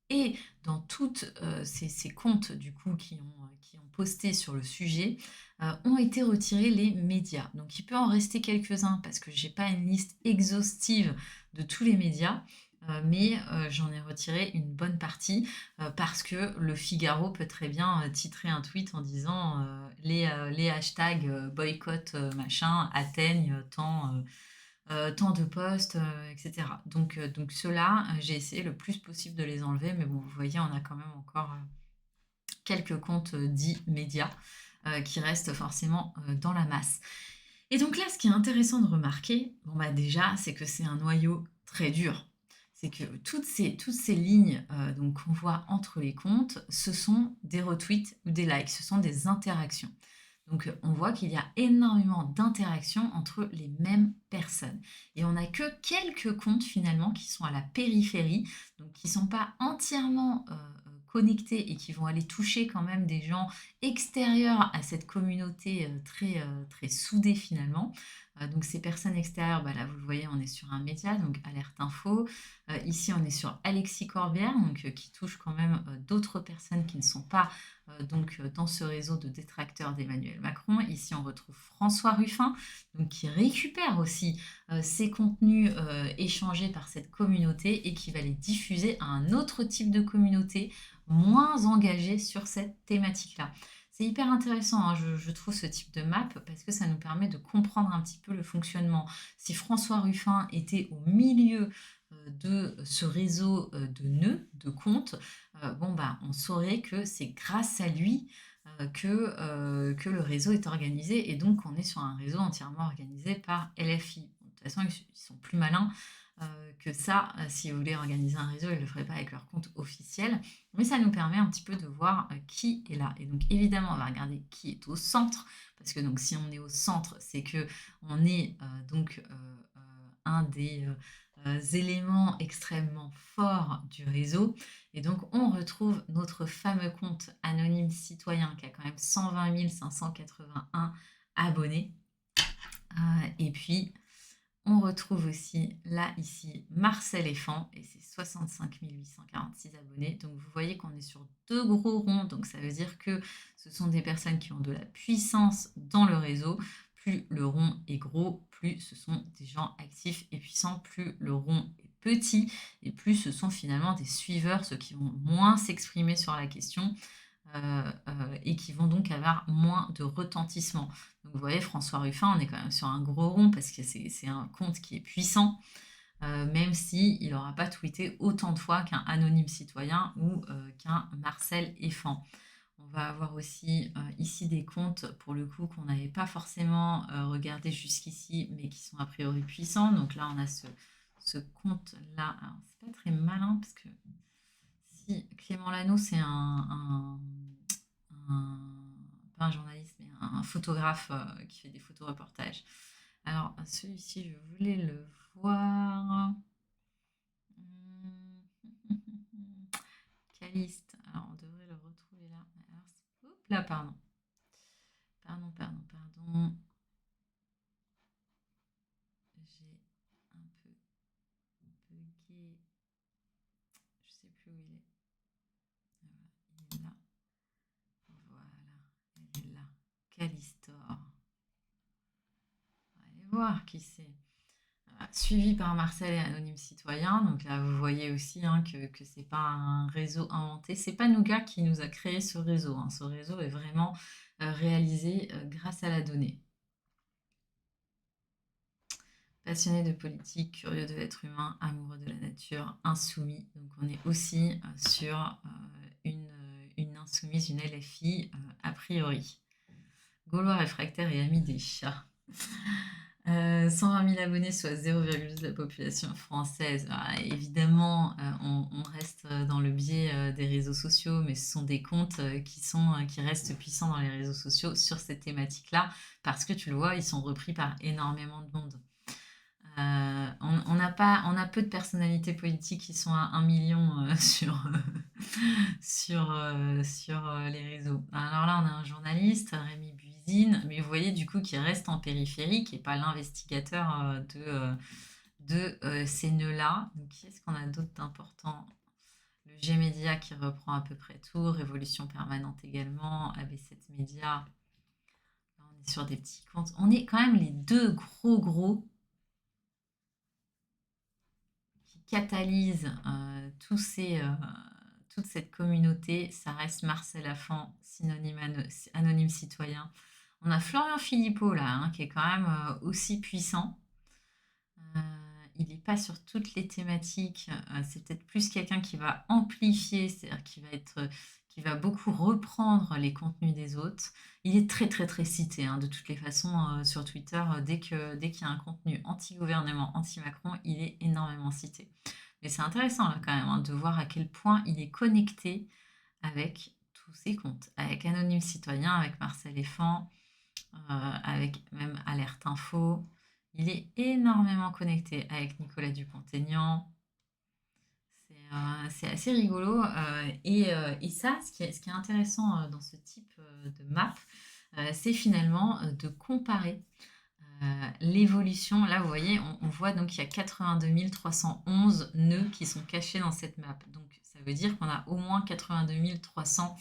Et dans toutes ces comptes du coup qui ont posté sur le sujet, ont été retirés les médias. Donc il peut en rester quelques-uns parce que j'ai pas une liste exhaustive de tous les médias, mais j'en ai retiré une bonne partie parce que le Figaro peut très bien titrer un tweet en disant les hashtags boycott machin atteignent tant de posts, etc. Donc ceux-là, j'ai essayé le plus possible de les enlever, mais bon, vous voyez, on a quand même encore quelques comptes dits médias qui restent forcément dans la masse. Et donc là, ce qui est intéressant de remarquer, bon bah déjà, c'est que c'est un noyau très dur. C'est que toutes ces lignes donc qu'on voit entre les comptes, ce sont des retweets ou des likes, ce sont des interactions. Donc on voit qu'il y a énormément d'interactions entre les mêmes personnes. Et on n'a que quelques comptes finalement qui sont à la périphérie, donc qui ne sont pas entièrement connectés et qui vont aller toucher quand même des gens extérieurs à cette communauté très soudée finalement. Donc ces personnes extérieures, bah là vous le voyez, on est sur un média, donc Alerte Info. Ici on est sur Alexis Corbière, donc qui touche quand même d'autres personnes qui ne sont pas dans ce réseau de détracteurs d'Emmanuel Macron. Ici, on retrouve François Ruffin, donc qui récupère aussi ces contenus échangés par cette communauté et qui va les diffuser à un autre type de communauté moins engagée sur cette thématique-là. C'est hyper intéressant, hein, je trouve, ce type de map, parce que ça nous permet de comprendre un petit peu le fonctionnement. Si François Ruffin était au milieu de ce réseau de nœuds, de comptes, on saurait que c'est grâce à lui que le réseau est organisé, et donc on est sur un réseau entièrement organisé par LFI. De toute façon, ils sont plus malins que ça. S'ils voulaient organiser un réseau, ils ne le feraient pas avec leur compte officiel. Mais ça nous permet un petit peu de voir qui est là. Et donc évidemment, on va regarder qui est au centre, parce que donc si on est au centre, c'est que on est un des éléments extrêmement forts du réseau. Et donc on retrouve notre fameux compte anonyme citoyen qui a quand même 120 581 abonnés. Et puis on retrouve aussi, là, ici, Marcel Effant, et c'est 65 846 abonnés. Donc, vous voyez qu'on est sur 2 gros ronds. Donc, ça veut dire que ce sont des personnes qui ont de la puissance dans le réseau. Plus le rond est gros, plus ce sont des gens actifs et puissants. Plus le rond est petit, et plus ce sont finalement des suiveurs, ceux qui vont moins s'exprimer sur la question. Et qui vont donc avoir moins de retentissement. Donc vous voyez, François Ruffin, on est quand même sur un gros rond parce que c'est un compte qui est puissant, même s'il n'aura pas tweeté autant de fois qu'un anonyme citoyen ou qu'un Marcel Effant. On va avoir aussi ici des comptes, pour le coup, qu'on n'avait pas forcément regardé jusqu'ici, mais qui sont a priori puissants. Donc là, on a ce compte-là. Alors, c'est pas très malin parce que si Clément Lano, c'est pas un journaliste, mais un photographe qui fait des photoreportages. Alors, celui-ci, je voulais le voir. Caliste. Alors, on devrait le retrouver là. Alors, hop là, pardon. Pardon. J'ai un peu bugué. Je sais plus où il est. Il est là. Voilà, elle est là. Calistor. On va aller voir qui c'est. Suivi par Marcel et Anonyme Citoyen. Donc là, vous voyez aussi que c'est pas un réseau inventé. C'est pas Nougat qui nous a créé ce réseau. Hein. Ce réseau est vraiment réalisé grâce à la donnée. Passionné de politique, curieux de l'être humain, amoureux de la nature, insoumis. Donc on est aussi sur une insoumise, une LFI a priori. Gaulois réfractaire et ami des chats. 120 000 abonnés, soit 0,2 de la population française. Évidemment, on reste dans le biais des réseaux sociaux, mais ce sont des comptes qui restent puissants dans les réseaux sociaux sur cette thématique-là, parce que tu le vois, ils sont repris par énormément de monde. On a peu de personnalités politiques qui sont à 1 million sur les réseaux. Alors là, on a un journaliste, Rémi Buisine, mais vous voyez du coup qui reste en périphérie, qui n'est pas l'investigateur de ces nœuds-là. Donc, qui est-ce qu'on a d'autre d'important? Le G-Média qui reprend à peu près tout, Révolution Permanente également, AB7 Média. Là, on est sur des petits comptes. On est quand même les deux gros catalyse toute cette communauté, ça reste Marcel Effant, anonyme citoyen. On a Florian Philippot là, qui est quand même aussi puissant. Il n'est pas sur toutes les thématiques. C'est peut-être plus quelqu'un qui va amplifier, c'est-à-dire qui va beaucoup reprendre les contenus des autres. Il est très très très cité de toutes les façons sur Twitter. Dès qu'il y a un contenu anti-gouvernement, anti-Macron, il est énormément cité. Mais c'est intéressant là quand même de voir à quel point il est connecté avec tous ses comptes, avec Anonyme Citoyen, avec Marcel Effant, avec même Alerte Info. Il est énormément connecté avec Nicolas Dupont-Aignan. C'est assez rigolo. Et ça, ce qui est intéressant dans ce type de map, c'est finalement de comparer l'évolution. Là, vous voyez, on voit donc qu'il y a 82 311 nœuds qui sont cachés dans cette map. Donc, ça veut dire qu'on a au moins 82 300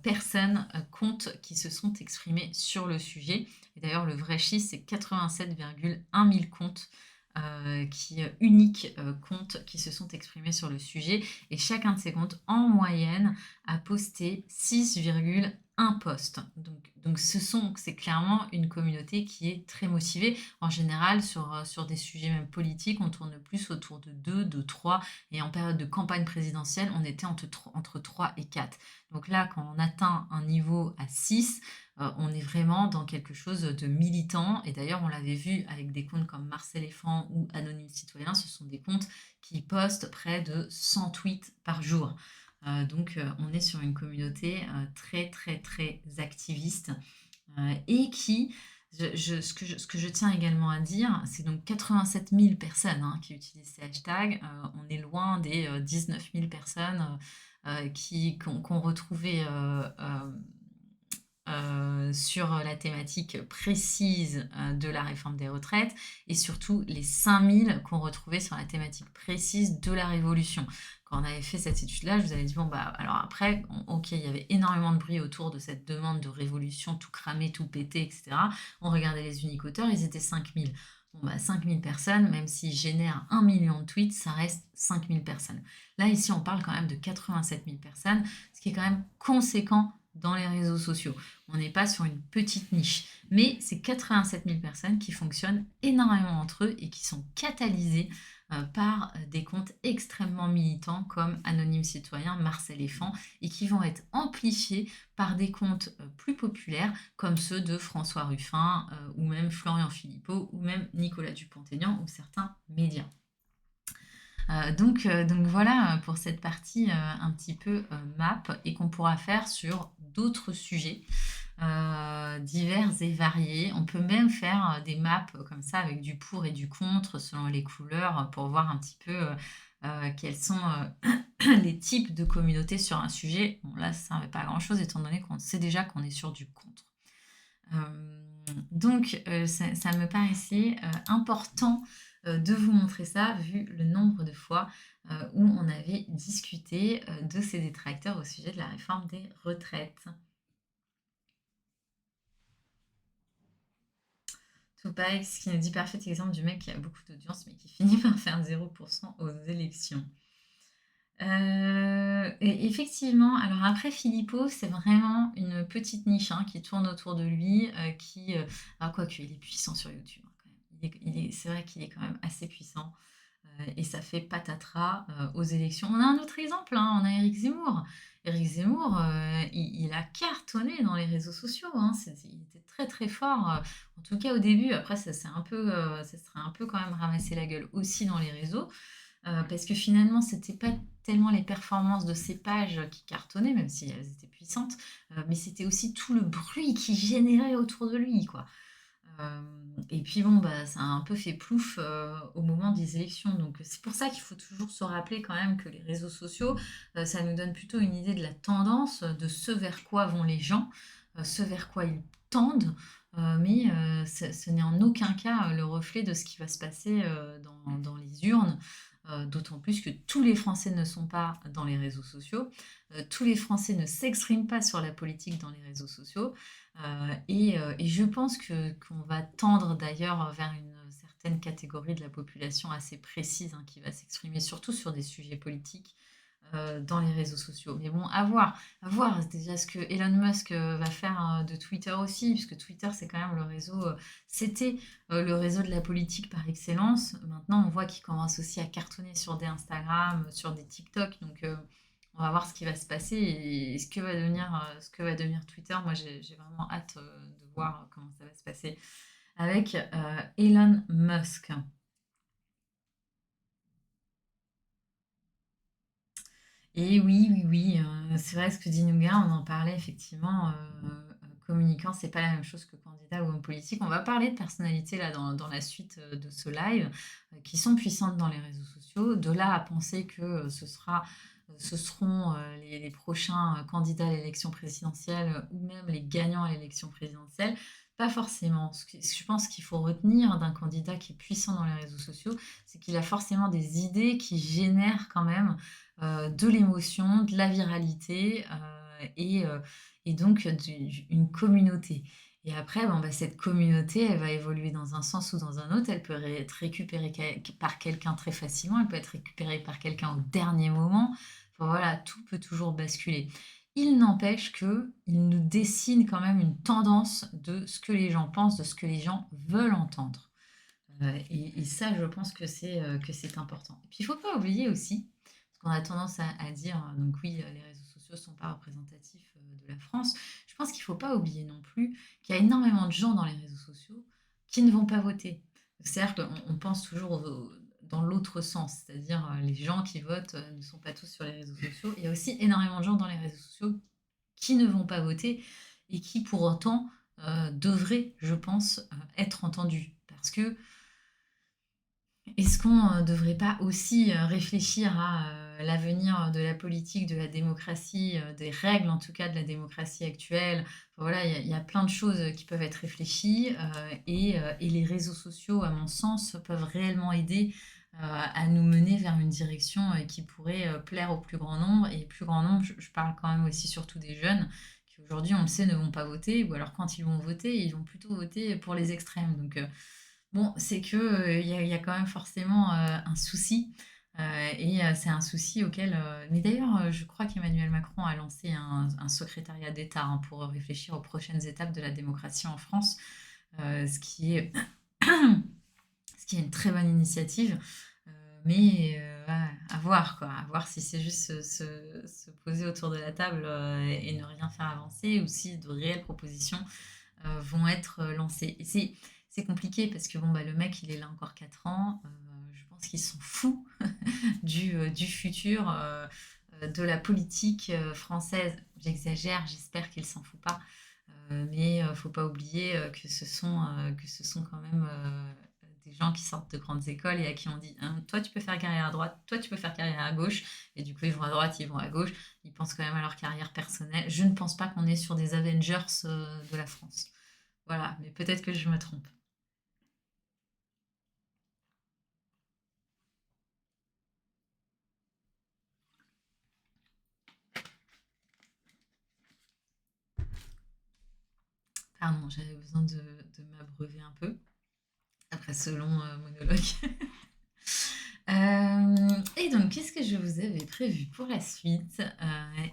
personnes, comptes qui se sont exprimés sur le sujet. Et d'ailleurs, le vrai chiffre, c'est 87,1 000 comptes, uniques, comptes qui se sont exprimés sur le sujet. Et chacun de ces comptes, en moyenne, a posté 6,1 posts. Donc c'est clairement une communauté qui est très motivée. En général, sur des sujets même politiques, on tourne plus autour de 2, de 3, et en période de campagne présidentielle, on était entre 3 et 4. Donc là, quand on atteint un niveau à 6, on est vraiment dans quelque chose de militant. Et d'ailleurs, on l'avait vu avec des comptes comme Mars Éléphant ou Anonyme Citoyen, ce sont des comptes qui postent près de 100 tweets par jour. Donc, on est sur une communauté très, très, très activiste, et qui, ce que je tiens également à dire, c'est donc 87 000 personnes, hein, qui utilisent ces hashtags. On est loin des 19 000 personnes qu'on retrouvait sur la thématique précise de la réforme des retraites, et surtout les 5000 qu'on retrouvait sur la thématique précise de la révolution. Quand on avait fait cette étude-là, je vous avais dit, bon, bah, alors après, ok, il y avait énormément de bruit autour de cette demande de révolution, tout cramé, tout pété, etc. On regardait les uniques auteurs, ils étaient 5000. Bon, bah, 5000 personnes, même s'ils génèrent 1 million de tweets, ça reste 5000 personnes. Là, ici, on parle quand même de 87 000 personnes, ce qui est quand même conséquent dans les réseaux sociaux. On n'est pas sur une petite niche. Mais c'est 87 000 personnes qui fonctionnent énormément entre eux et qui sont catalysées par des comptes extrêmement militants comme Anonyme Citoyen, Mars Éléphant, et qui vont être amplifiés par des comptes plus populaires comme ceux de François Ruffin, ou même Florian Philippot, ou même Nicolas Dupont-Aignan, ou certains médias. Donc voilà pour cette partie un petit peu map, et qu'on pourra faire sur d'autres sujets divers et variés. On peut même faire des maps comme ça avec du pour et du contre selon les couleurs, pour voir un petit peu quels sont les types de communautés sur un sujet. Bon, là, ça ne servait pas à grand-chose étant donné qu'on sait déjà qu'on est sur du contre. Donc ça me paraissait important de vous montrer ça, vu le nombre de fois où on avait discuté de ces détracteurs au sujet de la réforme des retraites. Toupax qui nous dit parfait exemple du mec qui a beaucoup d'audience mais qui finit par faire 0% aux élections. Et effectivement, alors après Philippot, c'est vraiment une petite niche, hein, qui tourne autour de lui, alors quoique, il est puissant sur YouTube, hein, quand même. C'est vrai qu'il est quand même assez puissant, et ça fait patatras aux élections. On a un autre exemple, hein, on a Éric Zemmour. Éric Zemmour, il a cartonné dans les réseaux sociaux, hein, il était très très fort, en tout cas au début. Après, ça serait un peu quand même ramasser la gueule aussi dans les réseaux. Parce que finalement, c'était pas tellement les performances de ces pages qui cartonnaient, même si elles étaient puissantes, mais c'était aussi tout le bruit qu'il générait autour de lui, quoi. Et puis bon, bah, ça a un peu fait plouf au moment des élections. Donc c'est pour ça qu'il faut toujours se rappeler quand même que les réseaux sociaux, ça nous donne plutôt une idée de la tendance, de ce vers quoi vont les gens, ce vers quoi ils tendent, mais ce n'est en aucun cas le reflet de ce qui va se passer dans les urnes. D'autant plus que tous les Français ne sont pas dans les réseaux sociaux, tous les Français ne s'expriment pas sur la politique dans les réseaux sociaux, et je pense qu'on va tendre d'ailleurs vers une certaine catégorie de la population assez précise, hein, qui va s'exprimer surtout sur des sujets politiques dans les réseaux sociaux. Mais bon, à voir déjà ce que Elon Musk va faire de Twitter aussi, puisque Twitter, c'est quand même le réseau, c'était le réseau de la politique par excellence. Maintenant, on voit qu'il commence aussi à cartonner sur des Instagram, sur des TikTok. Donc, on va voir ce qui va se passer et ce que va devenir Twitter. Moi, j'ai vraiment hâte de voir comment ça va se passer avec Elon Musk. Et oui, c'est vrai ce que dit Nougat, on en parlait effectivement, communicant, c'est pas la même chose que candidat ou homme politique. On va parler de personnalités là dans la suite de ce live, qui sont puissantes dans les réseaux sociaux. De là à penser que ce seront les prochains candidats à l'élection présidentielle, ou même les gagnants à l'élection présidentielle, pas forcément. Je pense qu'il faut retenir d'un candidat qui est puissant dans les réseaux sociaux, c'est qu'il a forcément des idées qui génèrent quand même de l'émotion, de la viralité, et donc une communauté. Et après, bon, bah, cette communauté, elle va évoluer dans un sens ou dans un autre. Elle peut être récupérée par quelqu'un très facilement, elle peut être récupérée par quelqu'un au dernier moment. Enfin, voilà, tout peut toujours basculer. Il n'empêche qu'il nous dessine quand même une tendance de ce que les gens pensent, de ce que les gens veulent entendre. Et ça, je pense que c'est important. Et puis, il ne faut pas oublier aussi, parce qu'on a tendance à dire, donc oui, les réseaux sociaux ne sont pas représentatifs de la France. Je pense qu'il ne faut pas oublier non plus qu'il y a énormément de gens dans les réseaux sociaux qui ne vont pas voter. C'est-à-dire qu'on pense toujours dans l'autre sens, c'est-à-dire les gens qui votent ne sont pas tous sur les réseaux sociaux. Il y a aussi énormément de gens dans les réseaux sociaux qui ne vont pas voter et qui, pour autant, devraient, je pense, être entendus. Parce que est-ce qu'on ne devrait pas aussi réfléchir à l'avenir de la politique, de la démocratie, des règles en tout cas de la démocratie actuelle? Enfin, voilà, il y a plein de choses qui peuvent être réfléchies et les réseaux sociaux, à mon sens, peuvent réellement aider à nous mener vers une direction qui pourrait plaire au plus grand nombre. Et plus grand nombre, je parle quand même aussi surtout des jeunes qui aujourd'hui, on le sait, ne vont pas voter, ou alors quand ils vont voter, ils vont plutôt voter pour les extrêmes. Donc, bon, c'est que, il y a quand même forcément, un souci, et c'est un souci auquel, mais d'ailleurs, je crois qu'Emmanuel Macron a lancé un secrétariat d'État, hein, pour réfléchir aux prochaines étapes de la démocratie en France, ce qui est ce qui est une très bonne initiative, mais ouais, à voir quoi, à voir si c'est juste se poser autour de la table, et ne rien faire avancer ou si de réelles propositions vont être lancées. Et c'est compliqué parce que bon, bah, le mec, il est là encore 4 ans. Je pense qu'il s'en fout du futur de la politique française. J'exagère, j'espère qu'il s'en fout pas. Mais faut pas oublier que ce sont quand même des gens qui sortent de grandes écoles et à qui on dit hein, toi tu peux faire carrière à droite, toi tu peux faire carrière à gauche, et du coup ils vont à droite, ils vont à gauche, ils pensent quand même à leur carrière personnelle. Je ne pense pas qu'on est sur des Avengers de la France. Voilà, mais peut-être que je me trompe. Pardon, j'avais besoin de m'abreuver un peu après ce long monologue. Et donc, qu'est-ce que je vous avais prévu pour la suite?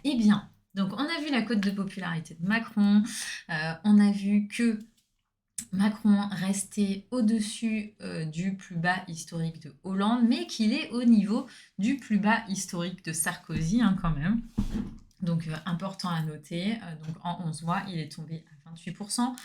Eh bien, donc on a vu la cote de popularité de Macron, on a vu que Macron restait au-dessus du plus bas historique de Hollande, mais qu'il est au niveau du plus bas historique de Sarkozy, hein, quand même. Donc, important à noter. Donc, en 11 mois, il est tombé à 28%.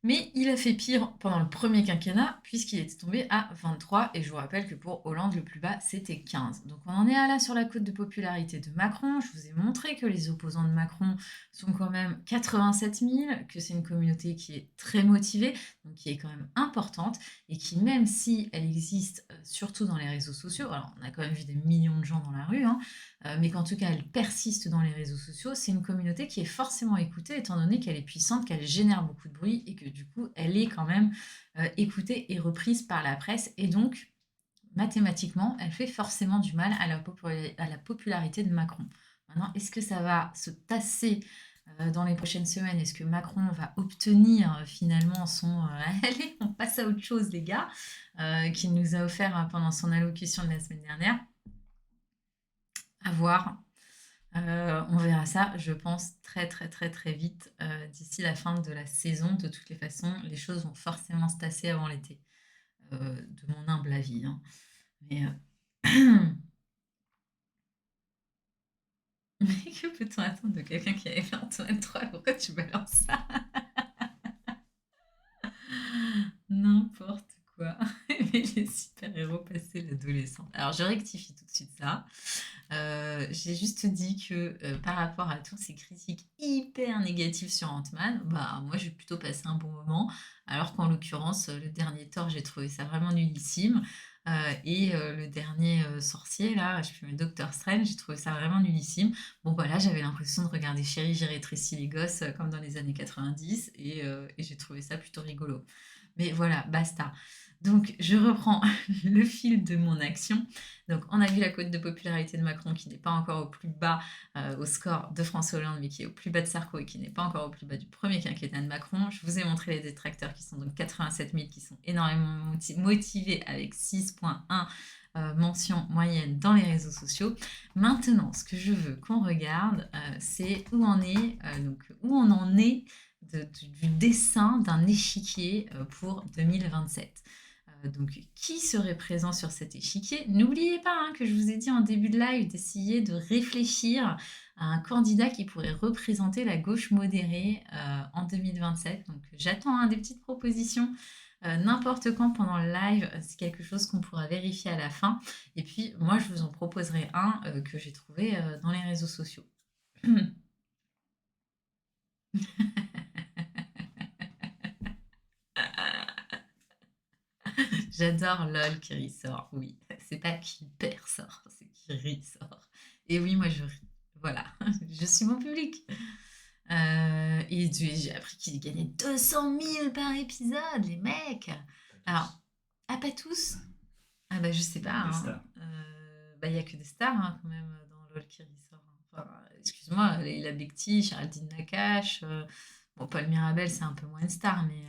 Mais il a fait pire pendant le premier quinquennat, puisqu'il était tombé à 23, et je vous rappelle que pour Hollande, le plus bas, c'était 15. Donc on en est là sur la cote de popularité de Macron. Je vous ai montré que les opposants de Macron sont quand même 87 000, que c'est une communauté qui est très motivée, donc qui est quand même importante, et qui, même si elle existe surtout dans les réseaux sociaux, alors on a quand même vu des millions de gens dans la rue, hein, mais qu'en tout cas elle persiste dans les réseaux sociaux, c'est une communauté qui est forcément écoutée étant donné qu'elle est puissante, qu'elle génère beaucoup de bruit et que du coup elle est quand même écoutée et reprise par la presse, et donc mathématiquement elle fait forcément du mal à la popularité de Macron. Maintenant, est-ce que ça va se tasser dans les prochaines semaines? Est-ce que Macron va obtenir finalement son allez, on passe à autre chose les gars, qu'il nous a offert pendant son allocution de la semaine dernière? À voir. On verra ça, je pense, très très très très vite d'ici la fin de la saison. De toutes les façons, les choses vont forcément se tasser avant l'été, de mon humble avis, hein. Mais, mais que peut-on attendre de quelqu'un qui avait 23? Pourquoi tu balances ça? N'importe quoi. Mais les super-héros passer l'adolescence. Alors, je rectifie tout de suite ça. J'ai juste dit que par rapport à toutes ces critiques hyper négatives sur Ant-Man, bah moi j'ai plutôt passé un bon moment, alors qu'en l'occurrence, le dernier Thor, j'ai trouvé ça vraiment nullissime. Et le dernier sorcier, là, je sais plus, Doctor Strange, j'ai trouvé ça vraiment nullissime. Bon, voilà, j'avais l'impression de regarder Chérie, j'ai rétréci les gosses comme dans les années 90, et j'ai trouvé ça plutôt rigolo. Mais voilà, basta. Donc, je reprends le fil de mon action. Donc, on a vu la cote de popularité de Macron qui n'est pas encore au plus bas au score de François Hollande, mais qui est au plus bas de Sarko et qui n'est pas encore au plus bas du premier quinquennat de Macron. Je vous ai montré les détracteurs qui sont donc 87 000, qui sont énormément motivés avec 6,1 mentions moyennes dans les réseaux sociaux. Maintenant, ce que je veux qu'on regarde, c'est où on en est du dessin d'un échiquier pour 2027. Donc, qui serait présent sur cet échiquier? N'oubliez pas que je vous ai dit en début de live d'essayer de réfléchir à un candidat qui pourrait représenter la gauche modérée en 2027. Donc, j'attends des petites propositions n'importe quand pendant le live. C'est quelque chose qu'on pourra vérifier à la fin. Et puis, moi, je vous en proposerai un que j'ai trouvé dans les réseaux sociaux. J'adore LOL qui ressort, oui. C'est pas qui perd sort, c'est qui ressort. Et oui, moi je ris. Voilà, je suis mon public. Et j'ai appris qu'ils gagnaient 200 000 par épisode, les mecs. Alors, pas tous. Ah bah je sais pas.
Des stars.
Il y a que des stars quand même dans LOL qui ressort. Enfin, excuse-moi, Leila Bekti, Géraldine Nakache. Bon, Paul Mirabel, c'est un peu moins une star, mais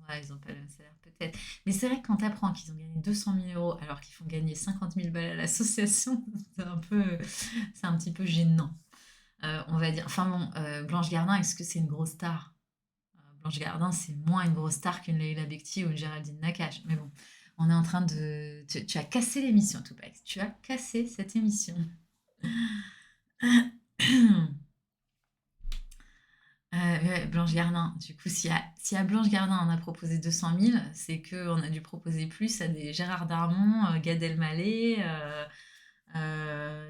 ouais, ils ont pas le même salaire peut-être. Mais c'est vrai que quand tu apprends qu'ils ont gagné 200 000 € alors qu'ils font gagner 50 000 balles à l'association, c'est un petit peu gênant. On va dire. Enfin bon, Blanche Gardin, est-ce que c'est une grosse star? Blanche Gardin, c'est moins une grosse star qu'une Leila Bekti ou une Géraldine Nakache. Mais bon, on est en train de. Tu as cassé l'émission, Tupac. Tu as cassé cette émission. Ouais, Blanche Gardin. Du coup, si à Blanche Gardin on a proposé 200 000, c'est qu'on a dû proposer plus à des Gérard Darmon, Gad Elmaleh,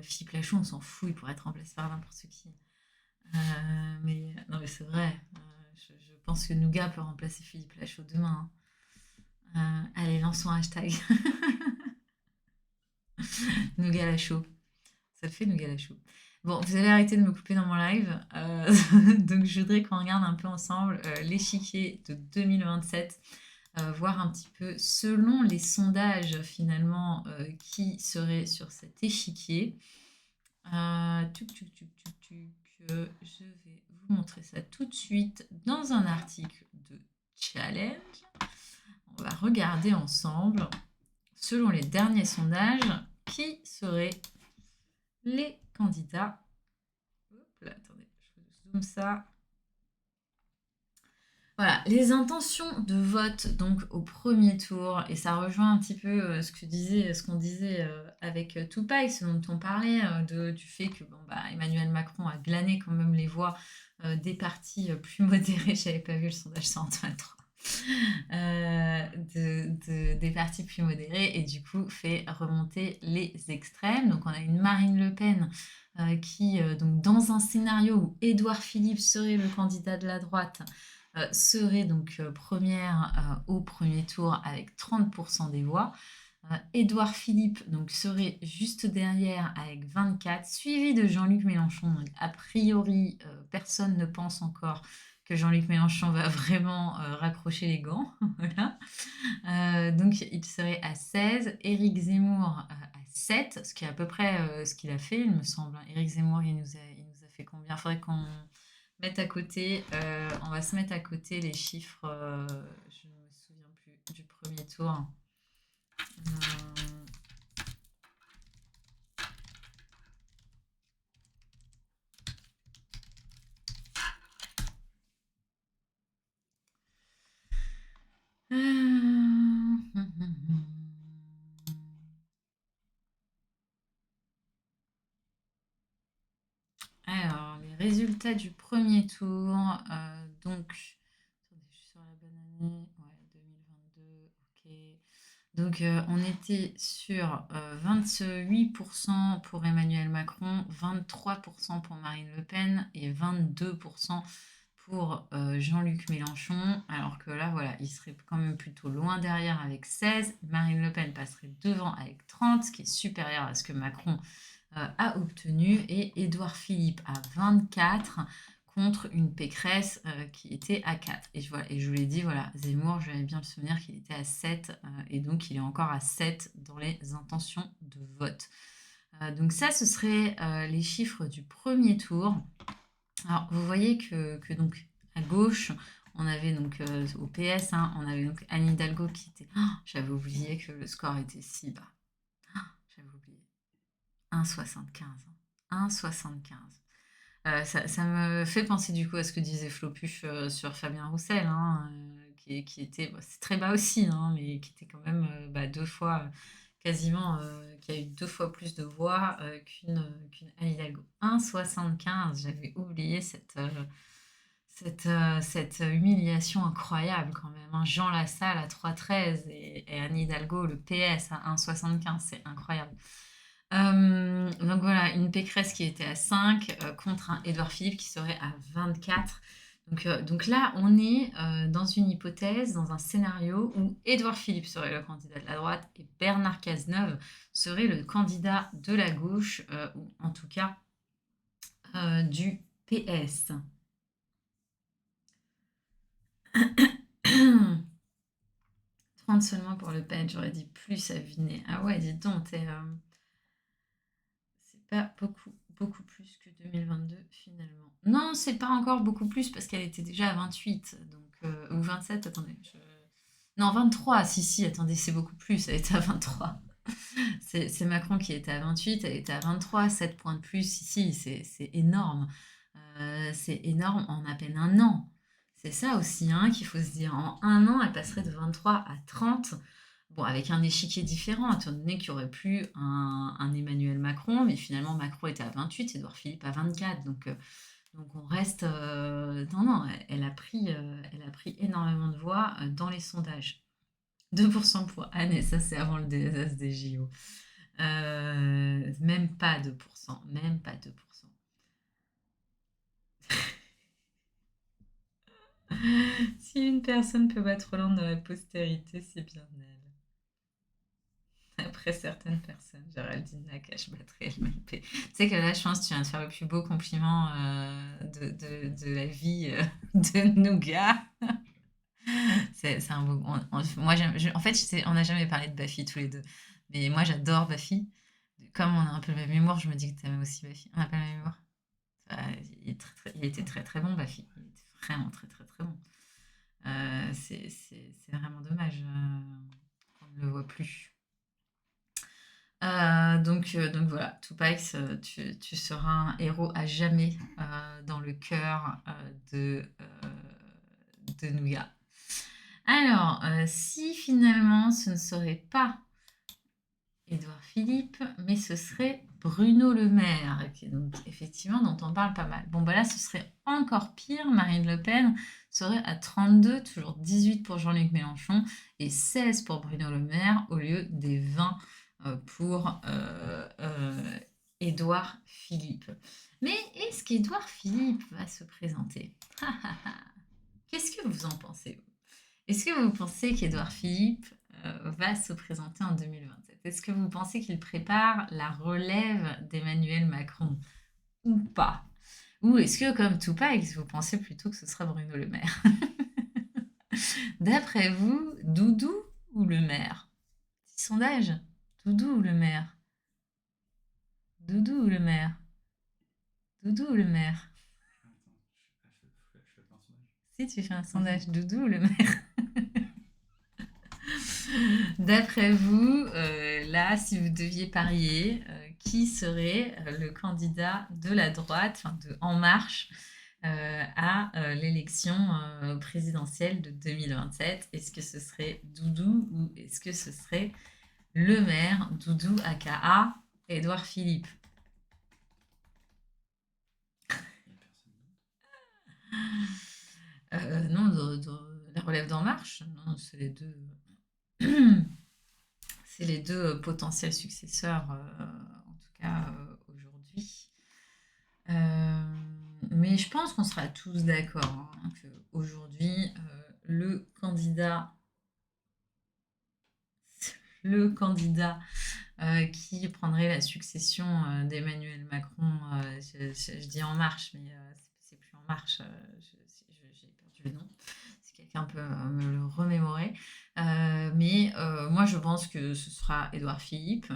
Philippe Lachaud, on s'en fout, il pourrait être remplacé par n'importe qui. Mais non, mais c'est vrai. Je pense que Nougat peut remplacer Philippe Lachaud demain. Allez, lançons un hashtag. Nougat Lachaud. Ça le fait, Nougat Lachaud. Bon, vous allez arrêter de me couper dans mon live. Donc, je voudrais qu'on regarde un peu ensemble l'échiquier de 2027. Voir un petit peu, selon les sondages, finalement, qui serait sur cet échiquier. Je vais vous montrer ça tout de suite dans un article de Challenge. On va regarder ensemble, selon les derniers sondages, qui seraient les candidats. Hop là, attendez, je vous zoome ça. Voilà, les intentions de vote donc au premier tour, et ça rejoint un petit peu ce qu'on disait avec Tupac, ce dont on parlait, du fait que Emmanuel Macron a glané quand même les voix des partis plus modérés, j'avais pas vu le sondage 123, des partis plus modérés, et du coup fait remonter les extrêmes. Donc on a une Marine Le Pen qui, donc dans un scénario où Édouard Philippe serait le candidat de la droite, serait donc première au premier tour avec 30% des voix. Édouard Philippe donc, serait juste derrière avec 24, suivi de Jean-Luc Mélenchon. Donc, a priori, personne ne pense encore que Jean-Luc Mélenchon va vraiment raccrocher les gants. Voilà. Donc il serait à 16, Éric Zemmour à 7, ce qui est à peu près ce qu'il a fait, il me semble. Éric Zemmour, il nous a fait combien? Il faudrait qu'on mette à côté, on va se mettre à côté les chiffres, je ne me souviens plus, du premier tour. Alors, les résultats du premier tour, donc, attendez, je suis sur la bonne année, ouais, 2022, ok. Donc, on était sur 28% pour Emmanuel Macron, 23% pour Marine Le Pen et 22% pour Jean-Luc Mélenchon, alors que là, voilà, il serait quand même plutôt loin derrière avec 16. Marine Le Pen passerait devant avec 30, ce qui est supérieur à ce que Macron a obtenu, et Édouard Philippe à 24 contre une Pécresse qui était à 4. Et je vous l'ai dit, voilà, Zemmour, j'avais bien le souvenir qu'il était à 7, et donc il est encore à 7 dans les intentions de vote. Donc ça, ce serait les chiffres du premier tour. Alors, vous voyez que donc à gauche, on avait donc au PS, hein, on avait donc Anne Hidalgo qui était... Oh, j'avais oublié que le score était si bas. Oh, j'avais oublié. 1,75. 1,75. Ça me fait penser du coup à ce que disait Flopuche sur Fabien Roussel, hein, qui était, bon, c'est très bas aussi, hein, mais qui était quand même deux fois, quasiment, qui a eu 2 fois plus de voix qu'une Anne Hidalgo. 1,75, j'avais oublié cette humiliation incroyable quand même, hein. Jean Lassalle à 3,13 et Anne Hidalgo, le PS à 1,75, c'est incroyable. Donc voilà, une Pécresse qui était à 5 contre un Édouard Philippe qui serait à 24. Donc là, on est dans une hypothèse, dans un scénario où Édouard Philippe serait le candidat de la droite et Bernard Cazeneuve serait le candidat de la gauche, ou en tout cas du PS. 30 seulement pour Le Pen, j'aurais dit plus à Vinet. Ah ouais, dis donc, c'est pas beaucoup plus que 2022 finalement. Non, c'est pas encore beaucoup plus parce qu'elle était déjà à 28, donc, ou 27, attendez. Non, 23, si, attendez, c'est beaucoup plus, elle était à 23. C'est Macron qui était à 28, elle était à 23, 7 points de plus, si, c'est énorme. C'est énorme en à peine un an. C'est ça aussi hein, qu'il faut se dire. En un an, elle passerait de 23 à 30. Bon, avec un échiquier différent, étant donné qu'il y aurait plus un Emmanuel Macron, mais finalement Macron était à 28, Édouard Philippe à 24. Donc on reste... non, elle a pris énormément de voix dans les sondages. 2% pour Anne, et ça c'est avant le désastre des JO. Même pas 2%, même pas 2%. Si une personne peut battre Hollande dans la postérité, c'est bien elle. Après certaines personnes, Géraldine Nakache battrait le MLP. Tu sais que là, je pense que tu viens de faire le plus beau compliment de la vie de Nougat. C'est un beau. Moi, en fait, on n'a jamais parlé de Bafi tous les deux. Mais moi, j'adore Bafi. Comme on a un peu le même humour, je me dis que tu aimes aussi Bafi. On n'a pas le même humour. Il était très très bon, Bafi. Il était vraiment très très très bon. C'est vraiment dommage qu'on ne le voit plus. Donc voilà, Tupac, tu seras un héros à jamais dans le cœur de Nougat. Alors, si finalement ce ne serait pas Édouard Philippe, mais ce serait Bruno Le Maire, donc, effectivement, dont on parle pas mal. Bon, bah là, ce serait encore pire. Marine Le Pen serait à 32, toujours 18 pour Jean-Luc Mélenchon et 16 pour Bruno Le Maire, au lieu des 20 pour Édouard Philippe. Mais est-ce qu'Édouard Philippe va se présenter? Qu'est-ce que vous en pensez? Est-ce que vous pensez qu'Édouard Philippe va se présenter en 2027? Est-ce que vous pensez qu'il prépare la relève d'Emmanuel Macron ou pas? Ou est-ce que, comme Tupac, vous pensez plutôt que ce sera Bruno Le Maire? D'après vous, Doudou ou Le Maire? Petit sondage. Doudou ou Le Maire? Doudou ou Le Maire? Doudou ou Le Maire?
Attends, je fais pas un sondage.
Si tu fais un sondage, Doudou ou Le Maire? D'après vous, là, si vous deviez parier, qui serait le candidat de la droite, enfin de En Marche, à l'élection présidentielle de 2027? Est-ce que ce serait Doudou ou est-ce que ce serait Le Maire, Doudou aka Édouard Philippe? Non, la relève d'En Marche, non, c'est les deux. C'est les deux potentiels successeurs, en tout cas aujourd'hui. Mais je pense qu'on sera tous d'accord hein, qu'aujourd'hui, le candidat qui prendrait la succession d'Emmanuel Macron, je dis En Marche, mais c'est plus En marche. J'ai perdu le nom. Si quelqu'un peut me le remémorer. Mais moi, je pense que ce sera Édouard Philippe.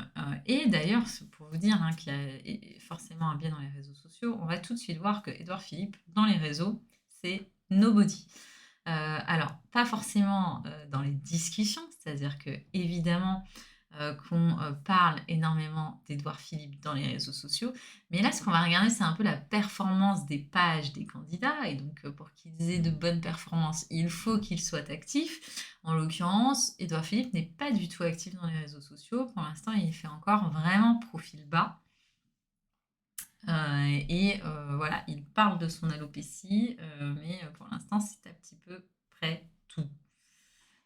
Et d'ailleurs, c'est pour vous dire qu'il y a forcément un biais dans les réseaux sociaux, on va tout de suite voir que Édouard Philippe, dans les réseaux, c'est nobody. Alors, pas forcément dans les discussions, c'est-à-dire que évidemment qu'on parle énormément d'Édouard Philippe dans les réseaux sociaux, mais là, ce qu'on va regarder, c'est un peu la performance des pages des candidats, et donc pour qu'ils aient de bonnes performances, il faut qu'ils soient actifs. En l'occurrence, Édouard Philippe n'est pas du tout actif dans les réseaux sociaux. Pour l'instant, il fait encore vraiment profil bas. Voilà, il parle de son alopécie, mais pour l'instant, c'est un petit peu près tout.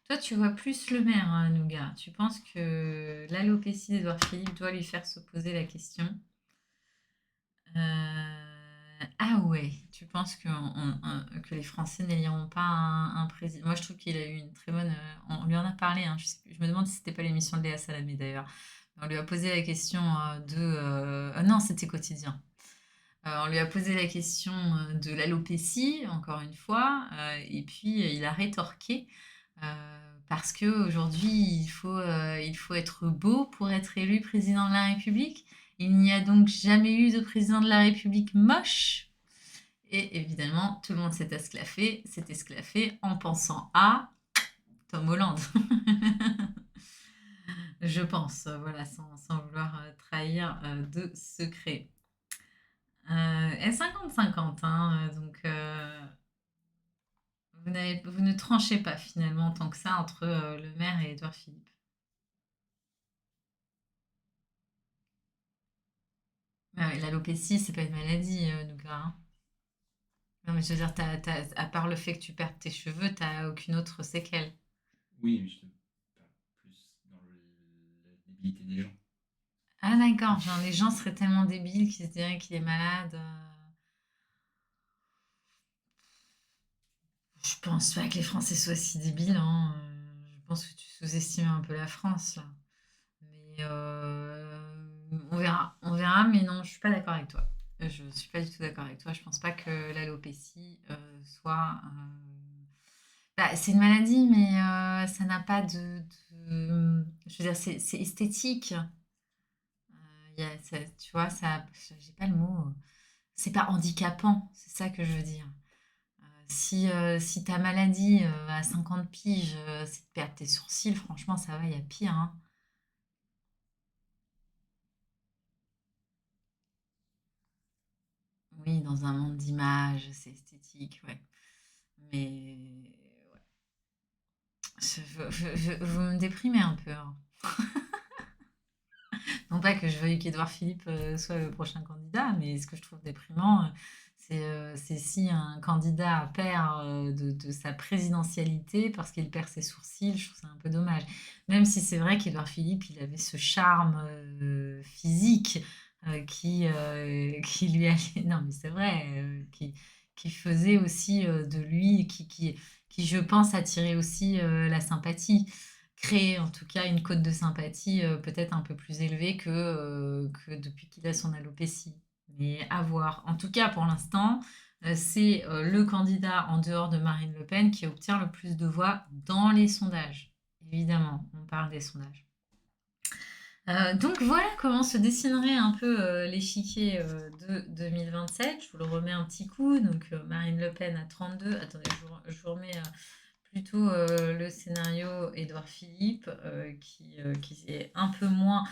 Toi, tu vois plus le maire, Nougat. Tu penses que l'alopécie d'Édouard Philippe doit lui faire se poser la question. Ah ouais, tu penses que les Français n'éliront pas un président. Moi, je trouve qu'il a eu une très bonne. On lui en a parlé, hein, je me demande si c'était pas l'émission de Léa Salamé d'ailleurs. On lui a posé la question non, c'était quotidien. On lui a posé la question de l'alopécie, encore une fois, et puis il a rétorqué parce qu'aujourd'hui, il faut être beau pour être élu président de la République. Il n'y a donc jamais eu de président de la République moche. Et évidemment, tout le monde s'est esclaffé en pensant à Tom Holland. Je pense, voilà, sans vouloir trahir de secret. Et 50-50, hein, donc vous ne tranchez pas finalement tant que ça entre le maire et Édouard Philippe. Ah ouais, l'alopécie, c'est pas une maladie, Nougat, hein. Non, mais je veux dire, à part le fait que tu perds tes cheveux, t'as aucune autre séquelle.
Oui, mais je te parle plus dans la débilité des gens.
Ah d'accord, genre les gens seraient tellement débiles qu'ils se diraient qu'il est malade. Je pense pas que les Français soient si débiles, hein. Je pense que tu sous-estimes un peu la France, là. Mais on verra, mais non, je suis pas d'accord avec toi. Je suis pas du tout d'accord avec toi. Je pense pas que l'alopécie soit. Bah, c'est une maladie, mais ça n'a pas je veux dire, c'est esthétique. Tu vois, ça, j'ai pas le mot. C'est pas handicapant, c'est ça que je veux dire. Si ta maladie à 50 piges, c'est de perdre tes sourcils, franchement, ça va, il y a pire, hein. Oui, dans un monde d'images, c'est esthétique, ouais. Mais ouais. Vous me déprimez un peu, hein. Non pas que je veuille qu'Édouard Philippe soit le prochain candidat, mais ce que je trouve déprimant, c'est si un candidat perd de sa présidentialité parce qu'il perd ses sourcils, je trouve ça un peu dommage. Même si c'est vrai qu'Édouard Philippe, il avait ce charme physique qui lui allait, non mais c'est vrai, qui faisait aussi de lui, qui, je pense, attirait aussi la sympathie, créer en tout cas une cote de sympathie peut-être un peu plus élevée que depuis qu'il a son alopécie. Mais à voir. En tout cas, pour l'instant, c'est le candidat en dehors de Marine Le Pen qui obtient le plus de voix dans les sondages. Évidemment, on parle des sondages. Donc voilà comment se dessinerait un peu l'échiquier de 2027. Je vous le remets un petit coup. Donc Marine Le Pen à 32. Attendez, je vous remets plutôt le scénario Édouard Philippe qui est un peu moins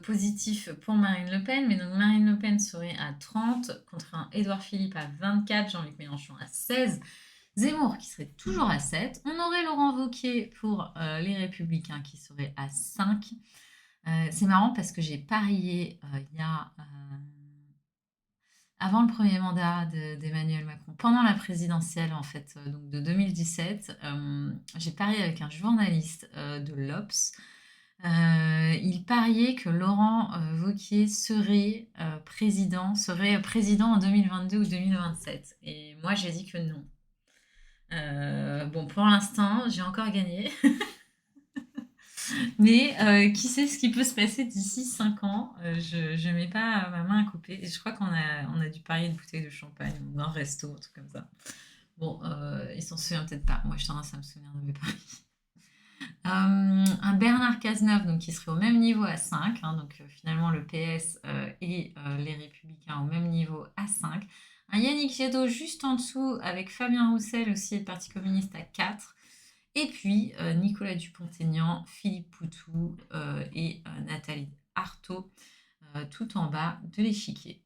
positif pour Marine Le Pen. Mais donc Marine Le Pen serait à 30 contre un Édouard Philippe à 24, Jean-Luc Mélenchon à 16. Zemmour qui serait toujours à 7. On aurait Laurent Wauquiez pour les Républicains qui serait à 5. C'est marrant parce que j'ai parié il y a avant le premier mandat d'Emmanuel Macron, pendant la présidentielle en fait, donc de 2017, j'ai parié avec un journaliste de l'Obs. Il pariait que Laurent Wauquiez serait président en 2022 ou 2027. Et moi, j'ai dit que non. Bon, pour l'instant, j'ai encore gagné. Mais qui sait ce qui peut se passer d'ici 5 ans? Je mets pas ma main à couper. Et je crois on a dû parier une bouteille de champagne ou un resto, un truc comme ça. Bon, il s'en souvient peut-être pas. Moi, je tendance à me souvenir de mes paris. Un Bernard Cazeneuve, donc qui serait au même niveau à 5, hein, donc finalement le PS et les Républicains au même niveau à 5. Un Yannick Jadot juste en dessous avec Fabien Roussel aussi et le Parti communiste à 4. Et puis Nicolas Dupont-Aignan, Philippe Poutou et Nathalie Arthaud tout en bas de l'échiquier.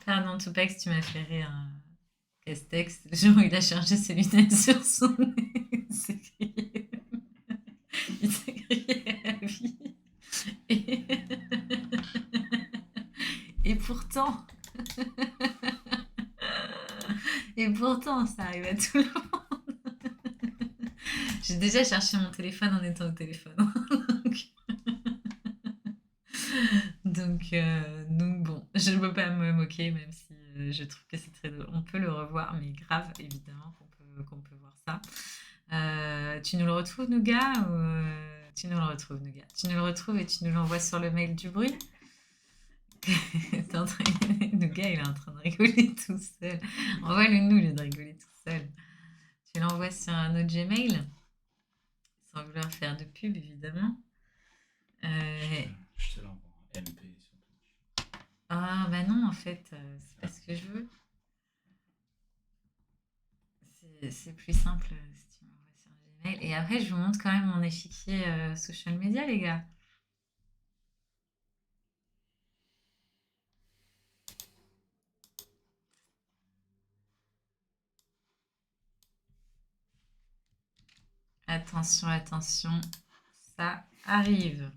Pardon, Tupac, tu m'as fait rire. Castex, genre il a chargé ses lunettes sur son nez. Il s'est crié à la vie. Et, et pourtant, ça arrive à tout le monde. J'ai déjà cherché mon téléphone en étant au téléphone. Donc bon, je ne peux pas me moquer, même si je trouve que c'est très drôle. On peut le revoir, mais grave, évidemment, qu'on peut voir ça. Tu nous le retrouves, Nougat Tu nous le retrouves, Nougat. Tu nous le retrouves et tu nous l'envoies sur le mail du bruit. Nougat, il est en train de rigoler tout seul. Envoie-le nous, il est de rigoler tout seul. Tu l'envoies sur un autre Gmail, sans vouloir faire de pub, évidemment.
Je te l'envoie en MP surtout.
Ah bah non, en fait, c'est pas ce que je veux. C'est plus simple si tu m'envoies sur Gmail. Et après, je vous montre quand même mon échiquier social media, les gars. Attention, attention, ça arrive.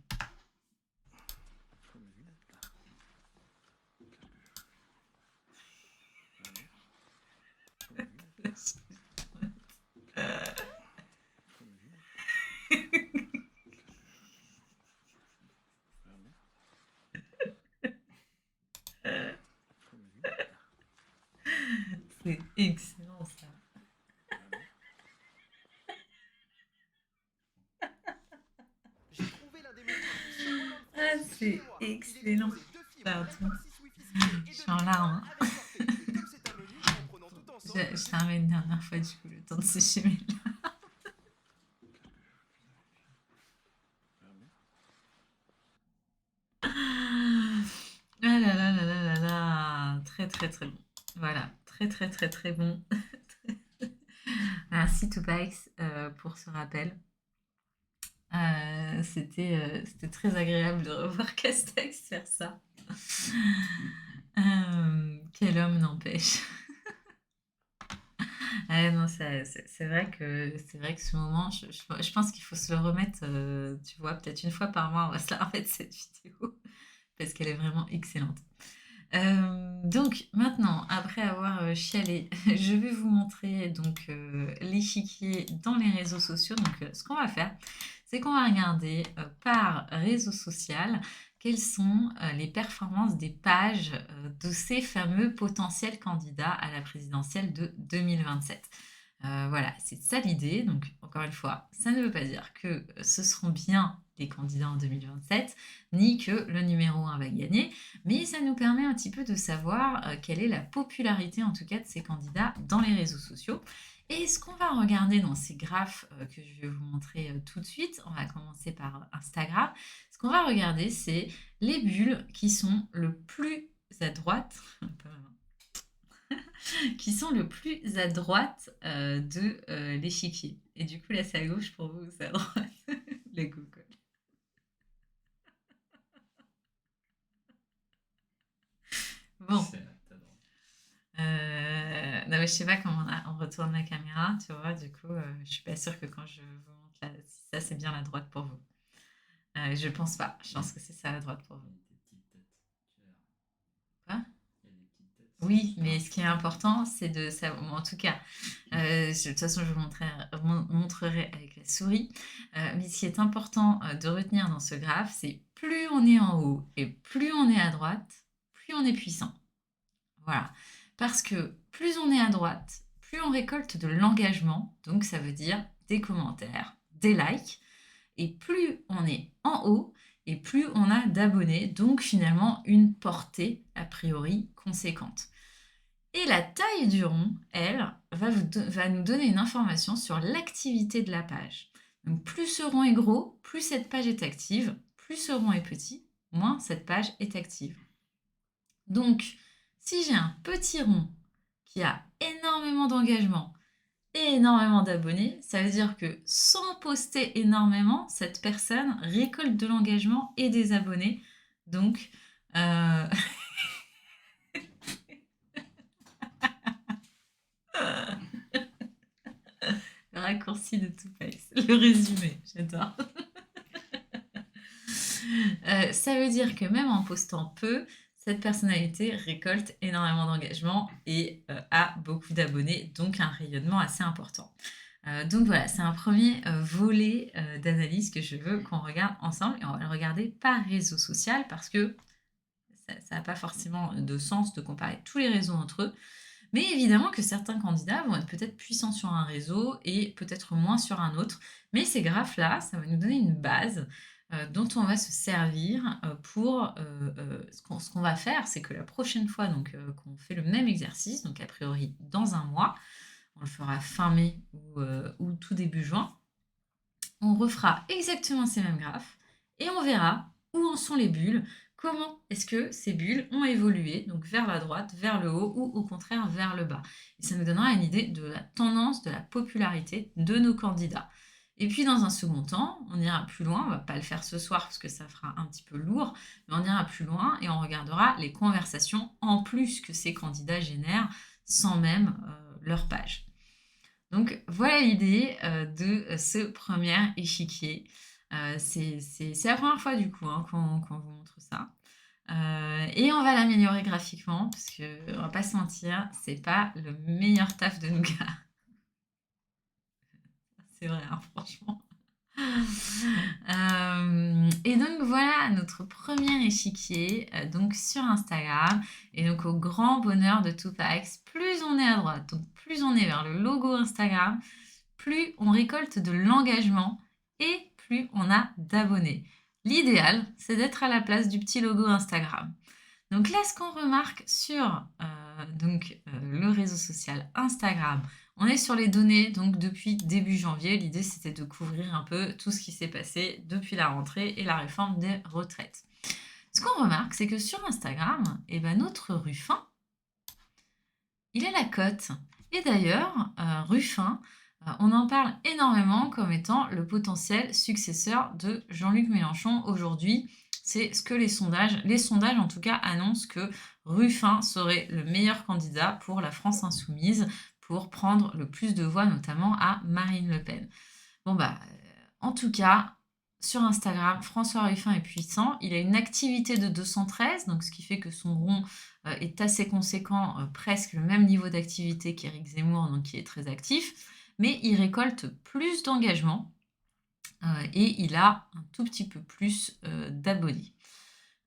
C'est excellent ça. Ah, c'est excellent. Pardon. Je suis en larmes. Hein. Je t'arrête une dernière fois, du coup, le temps de sécher mes larmes. Ah là là là là là là. Très très très bon. Voilà, très très très très bon. Merci Tupac pour ce rappel. C'était très agréable de revoir Castex faire ça. Quel homme n'empêche. Ah non, c'est vrai que ce moment, je pense qu'il faut se le remettre, tu vois, peut-être une fois par mois, on va se la remettre cette vidéo parce qu'elle est vraiment excellente. Donc maintenant, après avoir chialé, je vais vous montrer donc l'échiquier dans les réseaux sociaux. Donc ce qu'on va faire, c'est qu'on va regarder par réseau social quelles sont les performances des pages de ces fameux potentiels candidats à la présidentielle de 2027. Voilà, c'est ça l'idée. Donc, encore une fois, ça ne veut pas dire que ce seront bien les candidats en 2027, ni que le numéro 1 va gagner, mais ça nous permet un petit peu de savoir quelle est la popularité, en tout cas, de ces candidats dans les réseaux sociaux. Et ce qu'on va regarder dans ces graphes que je vais vous montrer tout de suite, on va commencer par Instagram. Ce qu'on va regarder, c'est les bulles qui sont le plus à droite, qui sont le plus à droite de l'échiquier. Et du coup, là, c'est à gauche pour vous, c'est à droite. Les Google. Bon. Non, mais je sais pas comment on retourne la caméra, tu vois. Du coup, je suis pas sûre que quand je vous montre là, si ça, c'est bien la droite pour vous. Je pense pas. Je pense que c'est ça la droite pour vous. Quoi? Oui, mais ce qui est important, c'est de savoir. En tout cas, de toute façon, je vous montrerai avec la souris. Mais ce qui est important de retenir dans ce graphe, c'est plus on est en haut et plus on est à droite, plus on est puissant. Voilà. Parce que plus on est à droite, plus on récolte de l'engagement, donc ça veut dire des commentaires, des likes, et plus on est en haut, et plus on a d'abonnés, donc finalement une portée a priori conséquente. Et la taille du rond, elle, va nous donner une information sur l'activité de la page. Donc plus ce rond est gros, plus cette page est active, plus ce rond est petit, moins cette page est active. Donc, si j'ai un petit rond qui a énormément d'engagement et énormément d'abonnés, ça veut dire que sans poster énormément, cette personne récolte de l'engagement et des abonnés. Donc, le raccourci de Tupac, le résumé, j'adore. Ça veut dire que même en postant peu, cette personnalité récolte énormément d'engagement et a beaucoup d'abonnés, donc un rayonnement assez important. Donc voilà, c'est un premier volet d'analyse que je veux qu'on regarde ensemble et on va le regarder par réseau social parce que ça n'a pas forcément de sens de comparer tous les réseaux entre eux. Mais évidemment que certains candidats vont être peut-être puissants sur un réseau et peut-être moins sur un autre. Mais ces graphes-là, ça va nous donner une base dont on va se servir pour... ce qu'on va faire, c'est que la prochaine fois qu'on fait le même exercice, donc a priori dans un mois, on le fera fin mai ou tout début juin, on refera exactement ces mêmes graphes et on verra où en sont les bulles, comment est-ce que ces bulles ont évolué, donc vers la droite, vers le haut ou au contraire vers le bas. Et ça nous donnera une idée de la tendance, de la popularité de nos candidats. Et puis dans un second temps, on ira plus loin, on ne va pas le faire ce soir parce que ça fera un petit peu lourd, mais on ira plus loin et on regardera les conversations en plus que ces candidats génèrent sans même leur page. Donc voilà l'idée de ce premier échiquier. C'est la première fois du coup qu'on vous montre ça. Et on va l'améliorer graphiquement parce qu'on va pas se mentir, c'est pas le meilleur taf de Nougat. C'est vrai, hein, franchement. Et donc voilà notre premier échiquier donc sur Instagram. Et donc au grand bonheur de Tupac, plus on est à droite, donc plus on est vers le logo Instagram, plus on récolte de l'engagement et plus on a d'abonnés. L'idéal, c'est d'être à la place du petit logo Instagram. Donc là, ce qu'on remarque sur le réseau social Instagram, on est sur les données donc depuis début janvier. L'idée, c'était de couvrir un peu tout ce qui s'est passé depuis la rentrée et la réforme des retraites. Ce qu'on remarque, c'est que sur Instagram, notre Ruffin, il a la cote. Et d'ailleurs, Ruffin, on en parle énormément comme étant le potentiel successeur de Jean-Luc Mélenchon aujourd'hui. C'est ce que les sondages en tout cas annoncent que Ruffin serait le meilleur candidat pour la France insoumise pour prendre le plus de voix, notamment à Marine Le Pen. En tout cas, sur Instagram, François Ruffin est puissant. Il a une activité de 213, donc ce qui fait que son rond est assez conséquent, presque le même niveau d'activité qu'Éric Zemmour, donc qui est très actif. Mais il récolte plus d'engagement et il a un tout petit peu plus d'abonnés.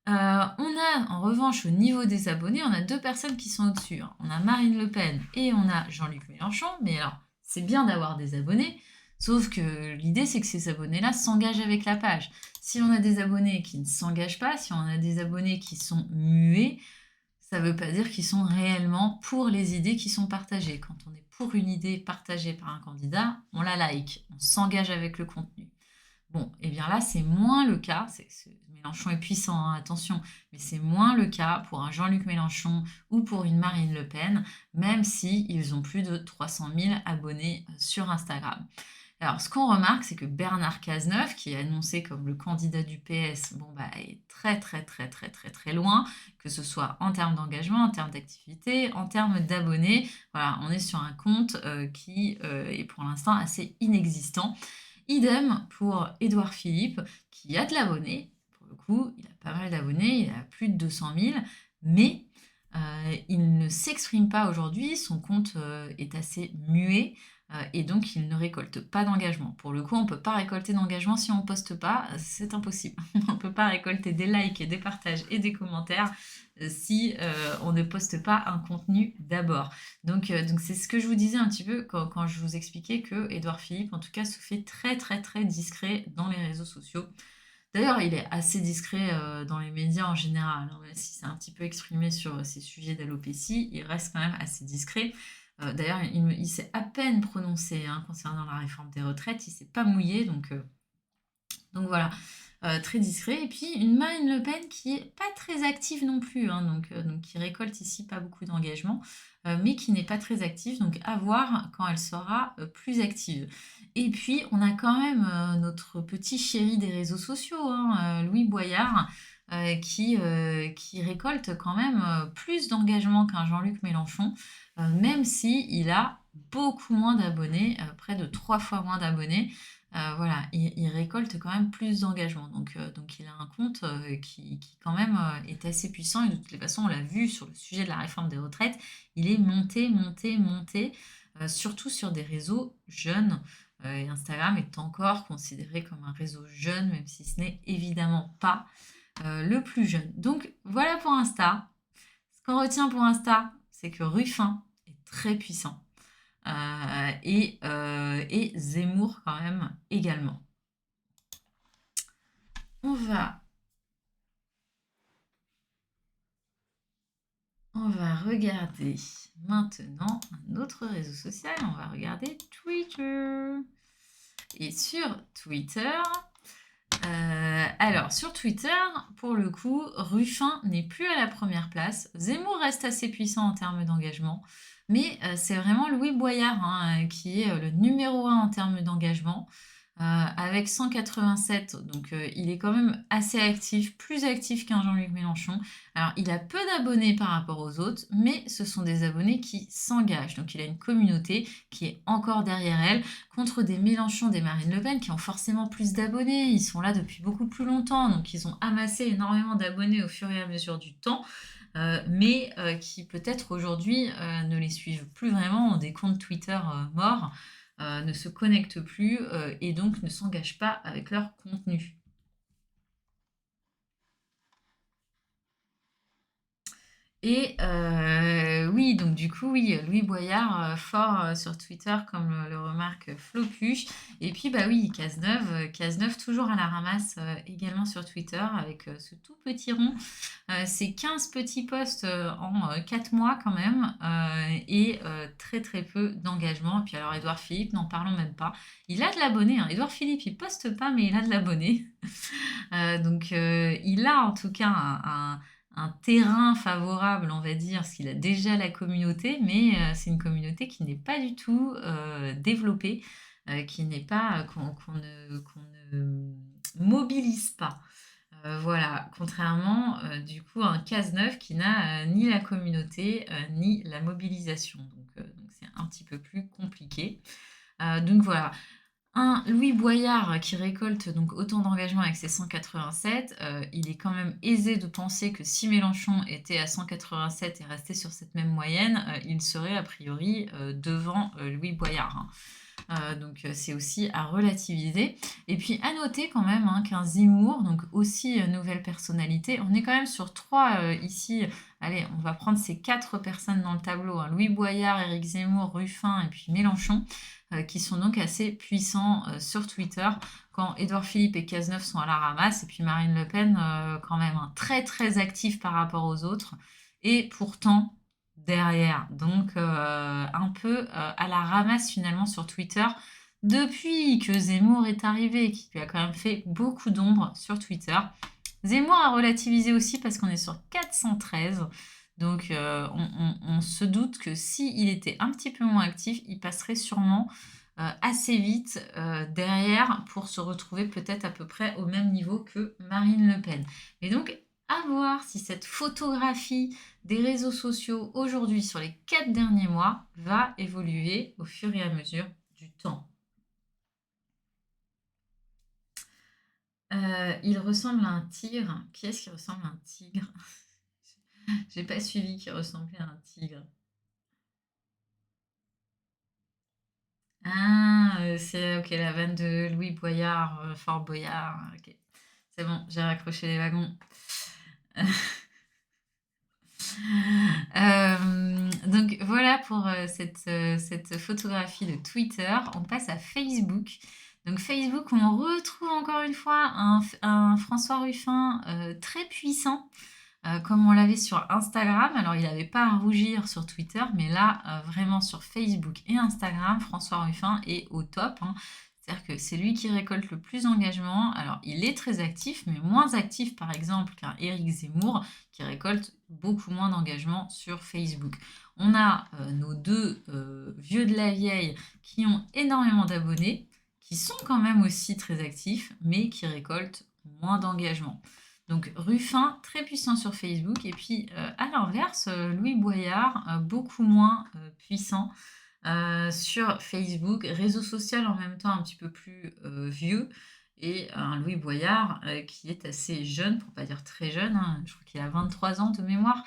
On a en revanche au niveau des abonnés, on a deux personnes qui sont au-dessus. On a Marine Le Pen et on a Jean-Luc Mélenchon. Mais alors, c'est bien d'avoir des abonnés, sauf que l'idée, c'est que ces abonnés-là s'engagent avec la page. Si on a des abonnés qui ne s'engagent pas, si on a des abonnés qui sont muets, ça ne veut pas dire qu'ils sont réellement pour les idées qui sont partagées. Quand on est pour une idée partagée par un candidat, on la like, on s'engage avec le contenu. Bon, et bien là, c'est moins le cas. Mélenchon est puissant, hein, attention, mais c'est moins le cas pour un Jean-Luc Mélenchon ou pour une Marine Le Pen, même s'ils ont plus de 300 000 abonnés sur Instagram. Alors, ce qu'on remarque, c'est que Bernard Cazeneuve, qui est annoncé comme le candidat du PS, est très, très, très, très, très, très loin, que ce soit en termes d'engagement, en termes d'activité, en termes d'abonnés. Voilà, on est sur un compte qui est pour l'instant assez inexistant. Idem pour Édouard Philippe, qui a de l'abonné. Pour le coup, il a pas mal d'abonnés, il a plus de 200 000, mais il ne s'exprime pas aujourd'hui. Son compte est assez muet. et donc il ne récolte pas d'engagement. Pour le coup, on ne peut pas récolter d'engagement si on ne poste pas, c'est impossible. On ne peut pas récolter des likes, des partages et des commentaires si on ne poste pas un contenu d'abord. Donc c'est ce que je vous disais un petit peu quand je vous expliquais que Édouard Philippe, en tout cas, se fait très très très discret dans les réseaux sociaux. D'ailleurs, il est assez discret dans les médias en général, hein, même si c'est un petit peu exprimé sur ces sujets d'alopécie, il reste quand même assez discret. D'ailleurs, il s'est à peine prononcé hein, concernant la réforme des retraites, il s'est pas mouillé, donc voilà, très discret. Et puis une Marine Le Pen qui est pas très active non plus, hein, donc qui récolte ici pas beaucoup d'engagement, mais qui n'est pas très active, donc à voir quand elle sera plus active. Et puis on a quand même notre petit chéri des réseaux sociaux, hein, Louis Boyard, qui récolte quand même plus d'engagement qu'un Jean-Luc Mélenchon, même si il a beaucoup moins d'abonnés, près de 3 fois moins d'abonnés. Voilà, il récolte quand même plus d'engagement. Donc il a un compte qui quand même est assez puissant. Et de toutes les façons, on l'a vu sur le sujet de la réforme des retraites, il est monté, monté, monté, surtout sur des réseaux jeunes. Et Instagram est encore considéré comme un réseau jeune, même si ce n'est évidemment pas le plus jeune. Donc voilà pour Insta. Ce qu'on retient pour Insta, c'est que Ruffin est très puissant. Et Zemmour quand même également. On va, on va regarder maintenant un autre réseau social. On va regarder Twitter. Et sur Twitter, alors sur Twitter, pour le coup, Ruffin n'est plus à la première place. Zemmour reste assez puissant en termes d'engagement. Mais c'est vraiment Louis Boyard hein, qui est le numéro 1 en termes d'engagement. Avec 187, donc il est quand même assez actif, plus actif qu'un Jean-Luc Mélenchon. Alors il a peu d'abonnés par rapport aux autres, mais ce sont des abonnés qui s'engagent. Donc il a une communauté qui est encore derrière elle, contre des Mélenchon, des Marine Le Pen qui ont forcément plus d'abonnés. Ils sont là depuis beaucoup plus longtemps, donc ils ont amassé énormément d'abonnés au fur et à mesure du temps. Mais qui peut-être aujourd'hui ne les suivent plus vraiment, ont des comptes Twitter morts, ne se connectent plus et donc ne s'engagent pas avec leur contenu. Et oui, donc du coup, oui, Louis Boyard, fort sur Twitter, comme le remarque Flopuche. Et puis, bah oui, Cazeneuve toujours à la ramasse également sur Twitter, avec ce tout petit rond. C'est 15 petits posts en 4 mois quand même, et très très peu d'engagement. Et puis alors, Édouard Philippe, n'en parlons même pas. Il a de l'abonné, hein. Édouard Philippe, il poste pas, mais il a de l'abonné. Donc, il a en tout cas un terrain favorable, on va dire, parce qu'il a déjà la communauté, mais c'est une communauté qui n'est pas du tout développée, qui n'est pas qu'on ne mobilise pas. Voilà, contrairement du coup à un Cazeneuve qui n'a ni la communauté ni la mobilisation. Donc c'est un petit peu plus compliqué. Donc voilà, un Louis Boyard qui récolte donc autant d'engagement avec ses 187, il est quand même aisé de penser que si Mélenchon était à 187 et restait sur cette même moyenne, il serait a priori devant Louis Boyard, hein. Donc c'est aussi à relativiser. Et puis à noter quand même hein, qu'un Zemmour, donc aussi nouvelle personnalité, on est quand même sur 3 ici. Allez, on va prendre ces 4 personnes dans le tableau, hein, Louis Boyard, Éric Zemmour, Ruffin et puis Mélenchon, qui sont donc assez puissants sur Twitter, quand Édouard Philippe et Cazeneuve sont à la ramasse, et puis Marine Le Pen quand même hein, très très active par rapport aux autres, et pourtant derrière. Donc un peu à la ramasse finalement sur Twitter depuis que Zemmour est arrivé, qui lui a quand même fait beaucoup d'ombre sur Twitter. Zemmour a relativisé aussi parce qu'on est sur 413. Donc on se doute que s'il était un petit peu moins actif, il passerait sûrement assez vite derrière pour se retrouver peut-être à peu près au même niveau que Marine Le Pen. Et donc à voir si cette photographie des réseaux sociaux aujourd'hui sur les 4 derniers mois va évoluer au fur et à mesure du temps. Il ressemble à un tigre. Qui est-ce qui ressemble à un tigre? J'ai pas suivi qui ressemblait à un tigre. Ah, c'est OK, la vanne de Louis Boyard, Fort Boyard, OK. C'est bon, j'ai raccroché les wagons. Donc voilà pour, cette photographie de Twitter. On passe à Facebook. Donc Facebook, on retrouve encore une fois un François Ruffin, très puissant, comme on l'avait sur Instagram. Alors il n'avait pas à rougir sur Twitter, mais là, vraiment sur Facebook et Instagram, François Ruffin est au top, hein. C'est-à-dire que c'est lui qui récolte le plus d'engagement. Alors il est très actif, mais moins actif par exemple qu'un Éric Zemmour qui récolte beaucoup moins d'engagement sur Facebook. On a nos deux vieux de la vieille qui ont énormément d'abonnés, qui sont quand même aussi très actifs, mais qui récoltent moins d'engagement. Donc Ruffin, très puissant sur Facebook, et puis à l'inverse, Louis Boyard, beaucoup moins puissant sur Facebook, réseau social en même temps un petit peu plus vieux, et un Louis Boyard qui est assez jeune, pour pas dire très jeune, hein, je crois qu'il a 23 ans de mémoire.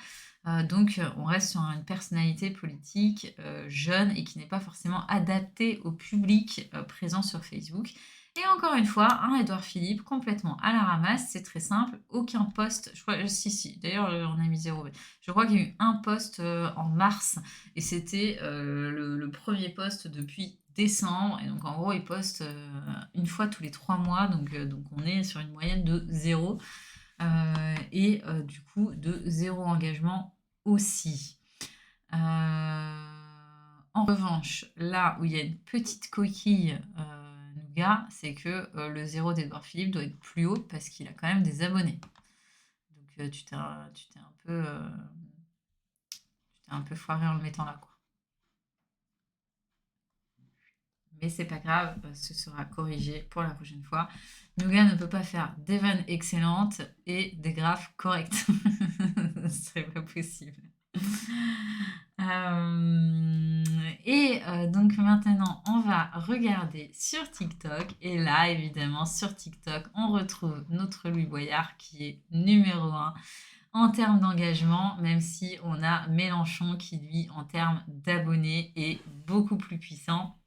Donc on reste sur une personnalité politique jeune et qui n'est pas forcément adaptée au public présent sur Facebook. Et encore une fois, un Édouard Philippe complètement à la ramasse, c'est très simple, aucun post, je crois, si, d'ailleurs on a mis 0, mais je crois qu'il y a eu un post en mars, et c'était le premier post depuis décembre, et donc en gros il poste une fois tous les 3 mois, donc on est sur une moyenne de 0, et du coup de 0 engagement aussi. En revanche, là où il y a une petite coquille nougat, c'est que le 0 d'Edouard Philippe doit être plus haut parce qu'il a quand même des abonnés. Donc tu t'es un peu foiré en le mettant là, quoi. Mais c'est pas grave, ce sera corrigé pour la prochaine fois. Nougat ne peut pas faire des vannes excellentes et des graphes corrects. Ce serait pas possible. Donc maintenant, on va regarder sur TikTok. Et là, évidemment, sur TikTok, on retrouve notre Louis Boyard qui est numéro 1 en termes d'engagement, même si on a Mélenchon qui, lui, en termes d'abonnés, est beaucoup plus puissant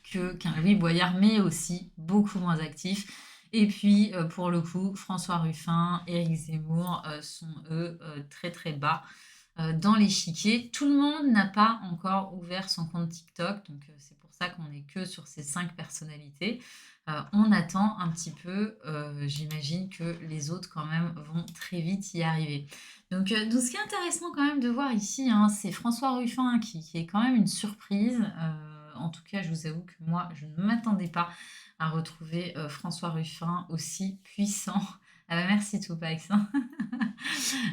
qu'un Louis Boyard, mais aussi beaucoup moins actif. Et puis, pour le coup, François Ruffin, Éric Zemmour sont, eux, très très bas dans l'échiquier. Tout le monde n'a pas encore ouvert son compte TikTok, donc c'est pour ça qu'on n'est que sur ces 5 personnalités. On attend un petit peu, j'imagine que les autres quand même vont très vite y arriver. Donc ce qui est intéressant quand même de voir ici, hein, c'est François Ruffin qui est quand même une surprise. En tout cas, je vous avoue que moi, je ne m'attendais pas à retrouver François Ruffin aussi puissant. Ah bah merci Tupac, hein.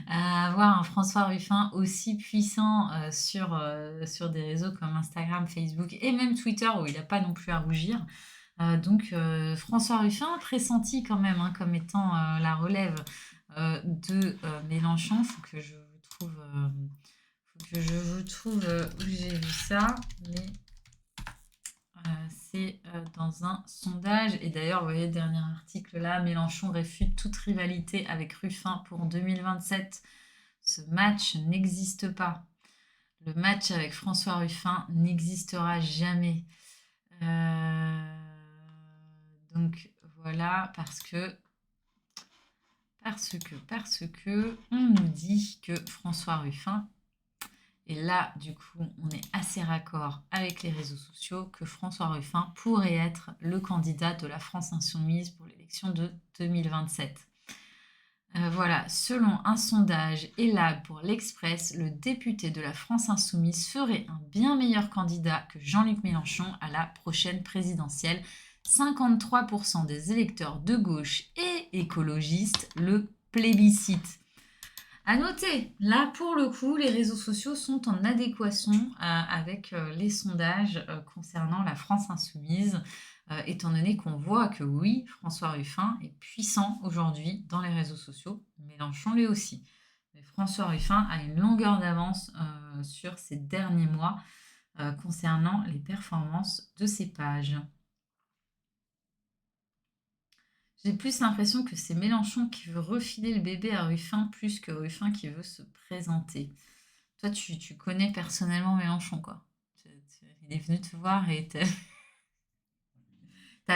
À avoir un François Ruffin aussi puissant sur des réseaux comme Instagram, Facebook et même Twitter où il n'a pas non plus à rougir. Donc François Ruffin, pressenti quand même hein, comme étant la relève de Mélenchon. Faut que je vous trouve où j'ai vu ça, mais c'est dans un sondage. Et d'ailleurs, vous voyez, dernier article là, Mélenchon réfute toute rivalité avec Ruffin pour 2027. Ce match n'existe pas. Le match avec François Ruffin n'existera jamais. Euh, donc voilà, parce que on nous dit que François Ruffin, et là du coup on est assez raccord avec les réseaux sociaux, que François Ruffin pourrait être le candidat de la France Insoumise pour l'élection de 2027. Voilà, selon un sondage Elab pour l'Express, le député de la France Insoumise ferait un bien meilleur candidat que Jean-Luc Mélenchon à la prochaine présidentielle. 53% des électeurs de gauche et écologistes le plébiscitent. À noter, là pour le coup, les réseaux sociaux sont en adéquation avec les sondages concernant la France insoumise, étant donné qu'on voit que oui, François Ruffin est puissant aujourd'hui dans les réseaux sociaux, Mélenchon l'est aussi. Mais François Ruffin a une longueur d'avance sur ces derniers mois concernant les performances de ses pages. J'ai plus l'impression que c'est Mélenchon qui veut refiler le bébé à Ruffin plus que Ruffin qui veut se présenter. Toi, tu connais personnellement Mélenchon, quoi. Il est venu te voir et t'as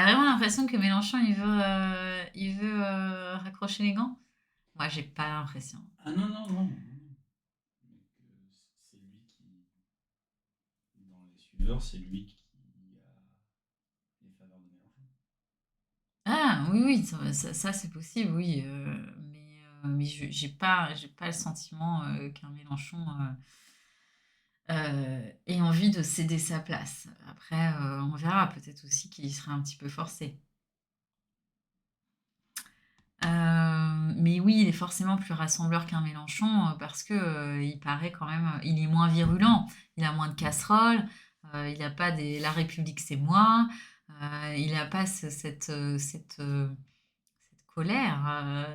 vraiment l'impression que Mélenchon, il veut raccrocher les gants? Moi, j'ai pas l'impression.
Ah non, non, non, non, non. Mais que c'est lui qui, dans les suiveurs, c'est lui qui a les faveurs de Mélenchon.
Ah oui, oui, ça, c'est possible, oui. Mais j'ai pas le sentiment qu'un Mélenchon ait envie de céder sa place. Après, on verra. Peut-être aussi qu'il serait un petit peu forcé. Mais oui, il est forcément plus rassembleur qu'un Mélenchon parce que il paraît quand même, il est moins virulent, il a moins de casseroles, il n'a pas des La République c'est moi, il n'a pas cette colère,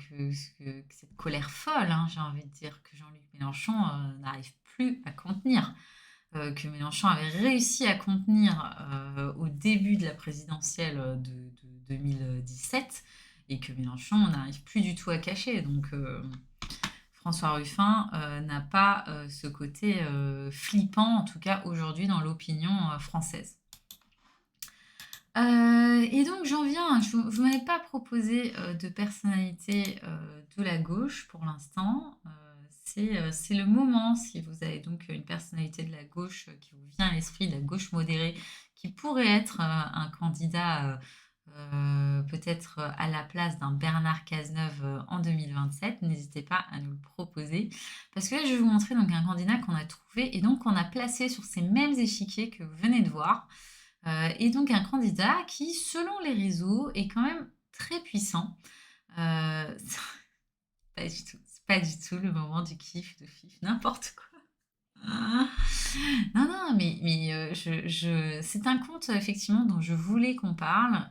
cette colère folle, hein, j'ai envie de dire, que Jean-Luc Mélenchon n'arrive plus à contenir, que Mélenchon avait réussi à contenir au début de la présidentielle de 2017 et que Mélenchon n'arrive plus du tout à cacher. Donc François Ruffin n'a pas ce côté flippant, en tout cas aujourd'hui dans l'opinion française. Et donc j'en viens, vous m'avez pas proposé de personnalité de la gauche pour l'instant. C'est le moment, si vous avez donc une personnalité de la gauche qui vous vient à l'esprit, de la gauche modérée, qui pourrait être un candidat peut-être à la place d'un Bernard Cazeneuve en 2027, n'hésitez pas à nous le proposer. Parce que là, je vais vous montrer donc un candidat qu'on a trouvé et donc qu'on a placé sur ces mêmes échiquiers que vous venez de voir. Et donc un candidat qui, selon les réseaux, est quand même très puissant. Pas du tout. C'est pas du tout le moment du kiff, de fif, n'importe quoi. Ah. Non, non, mais c'est un compte effectivement dont je voulais qu'on parle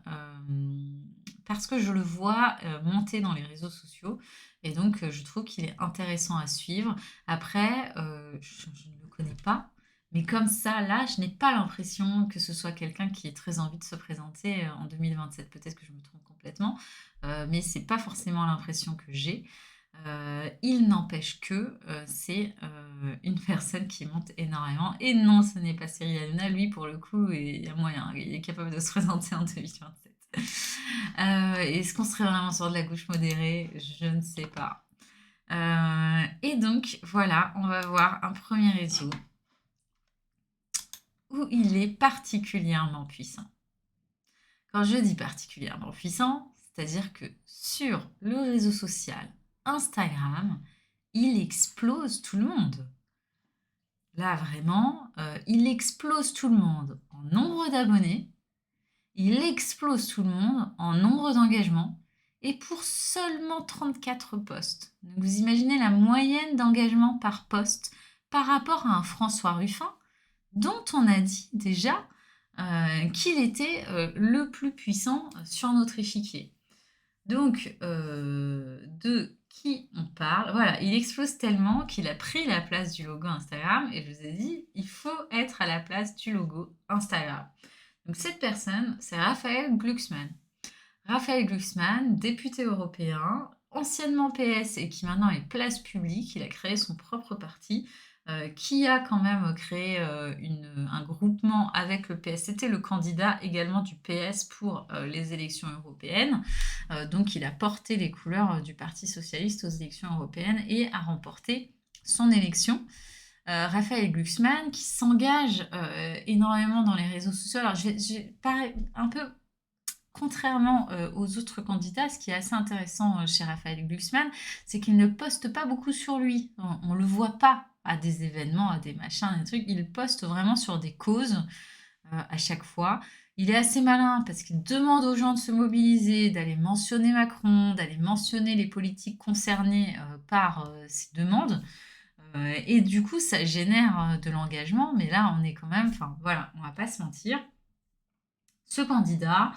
parce que je le vois monter dans les réseaux sociaux et donc je trouve qu'il est intéressant à suivre. Après, je ne le connais pas, mais comme ça, là, je n'ai pas l'impression que ce soit quelqu'un qui ait très envie de se présenter en 2027. Peut-être que je me trompe complètement, mais c'est pas forcément l'impression que j'ai. Il n'empêche que c'est une personne qui monte énormément. Et non, ce n'est pas Cyril Hanouna. Lui, pour le coup, il y a moyen. Il est capable de se présenter en 2027. Est-ce qu'on serait vraiment sur de la gauche modérée? Je ne sais pas. Et donc, voilà, on va voir un premier réseau où il est particulièrement puissant. Quand je dis particulièrement puissant, c'est-à-dire que sur le réseau social Instagram, il explose tout le monde. Là, vraiment, il explose tout le monde en nombre d'abonnés, il explose tout le monde en nombre d'engagements, et pour seulement 34 posts. Donc vous imaginez la moyenne d'engagement par post par rapport à un François Ruffin, dont on a dit déjà qu'il était le plus puissant sur notre échiquier. Donc, de qui on parle? Voilà, il explose tellement qu'il a pris la place du logo Instagram et je vous ai dit, il faut être à la place du logo Instagram. Donc cette personne, c'est Raphaël Glucksmann. Raphaël Glucksmann, député européen, anciennement PS et qui maintenant est Place Publique, il a créé son propre parti, qui a quand même créé un groupement avec le PS. C'était le candidat également du PS pour les élections européennes. Donc il a porté les couleurs du Parti socialiste aux élections européennes et a remporté son élection. Raphaël Glucksmann qui s'engage énormément dans les réseaux sociaux. Alors j'ai un peu contrairement aux autres candidats, ce qui est assez intéressant chez Raphaël Glucksmann, c'est qu'il ne poste pas beaucoup sur lui. On le voit pas à des événements, à des machins, des trucs. Il poste vraiment sur des causes à chaque fois. Il est assez malin parce qu'il demande aux gens de se mobiliser, d'aller mentionner Macron, d'aller mentionner les politiques concernées par ces demandes. Et du coup, ça génère de l'engagement, mais là, on est quand même, enfin voilà, on va pas se mentir. Ce candidat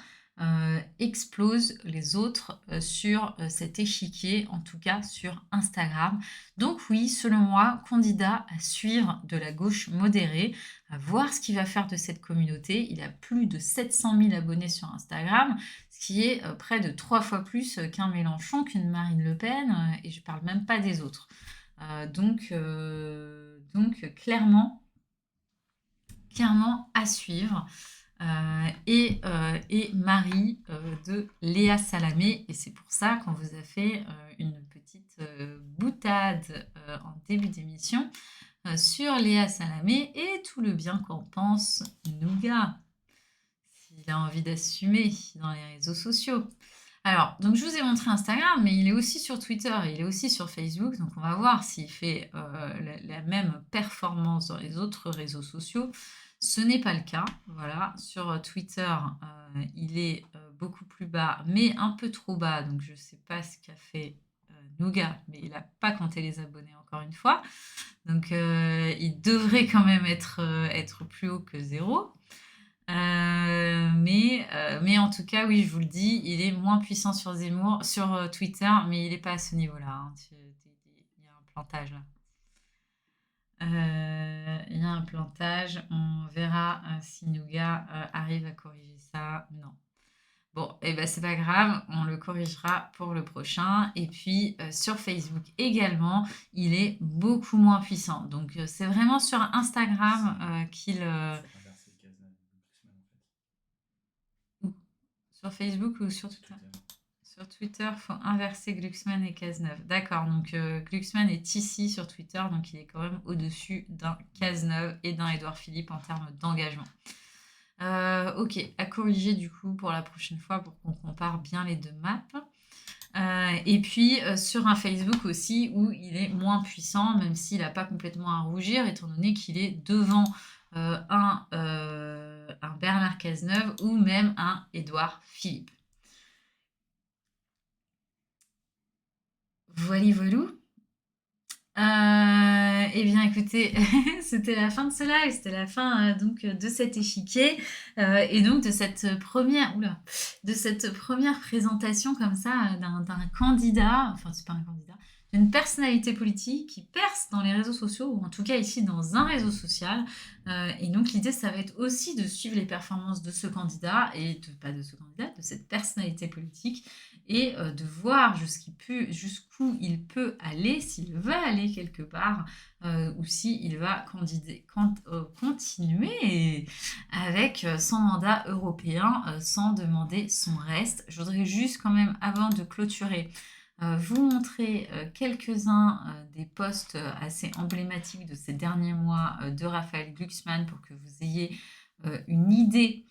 explose les autres sur cet échiquier, en tout cas sur Instagram. Donc oui, selon moi, candidat à suivre de la gauche modérée, à voir ce qu'il va faire de cette communauté. Il a plus de 700 000 abonnés sur Instagram, ce qui est près de 3 fois plus qu'un Mélenchon, qu'une Marine Le Pen, et je ne parle même pas des autres. Donc clairement, clairement à suivre. Et Marie de Léa Salamé. Et c'est pour ça qu'on vous a fait une petite boutade en début d'émission sur Léa Salamé et tout le bien qu'en pense Nougat, s'il a envie d'assumer dans les réseaux sociaux. Alors, donc je vous ai montré Instagram, mais il est aussi sur Twitter et il est aussi sur Facebook. Donc on va voir s'il fait la même performance dans les autres réseaux sociaux. Ce n'est pas le cas. Voilà, sur Twitter, il est beaucoup plus bas, mais un peu trop bas. Donc je ne sais pas ce qu'a fait Nougat, mais il n'a pas compté les abonnés encore une fois. Donc il devrait quand même être plus haut que 0. Mais en tout cas, oui, je vous le dis, il est moins puissant sur Zemmour, sur Twitter, mais il n'est pas à ce niveau-là, hein. Il y a un plantage là. Il y a un plantage. On verra si Nougat arrive à corriger ça. Non. Bon, et ben c'est pas grave, on le corrigera pour le prochain. Et puis sur Facebook également, il est beaucoup moins puissant. Donc c'est vraiment sur Instagram qu'il
Faut inverser Cazenave et Glucksmann, en fait.
sur Facebook ou sur Twitter. Sur Twitter, il faut inverser Glucksmann et Cazeneuve. D'accord, donc Glucksmann est ici sur Twitter, donc il est quand même au-dessus d'un Cazeneuve et d'un Édouard Philippe en termes d'engagement. Ok, à corriger du coup pour la prochaine fois pour qu'on compare bien les deux maps. Et puis sur un Facebook aussi où il est moins puissant, même s'il n'a pas complètement à rougir, étant donné qu'il est devant un Bernard Cazeneuve ou même un Édouard Philippe. Voilà, voilou. Eh bien, écoutez, c'était la fin de ce live, c'était la fin donc de cet échiquier et donc de cette première présentation comme ça d'un candidat, enfin c'est pas un candidat, d'une personnalité politique qui perce dans les réseaux sociaux ou en tout cas ici dans un réseau social. Et donc l'idée, ça va être aussi de suivre les performances de ce candidat et pas de ce candidat, de cette personnalité politique et de voir jusqu'où il peut aller, s'il va aller quelque part, ou s'il va continuer avec son mandat européen sans demander son reste. Je voudrais juste quand même, avant de clôturer, vous montrer quelques-uns des posts assez emblématiques de ces derniers mois de Raphaël Glucksmann pour que vous ayez une idée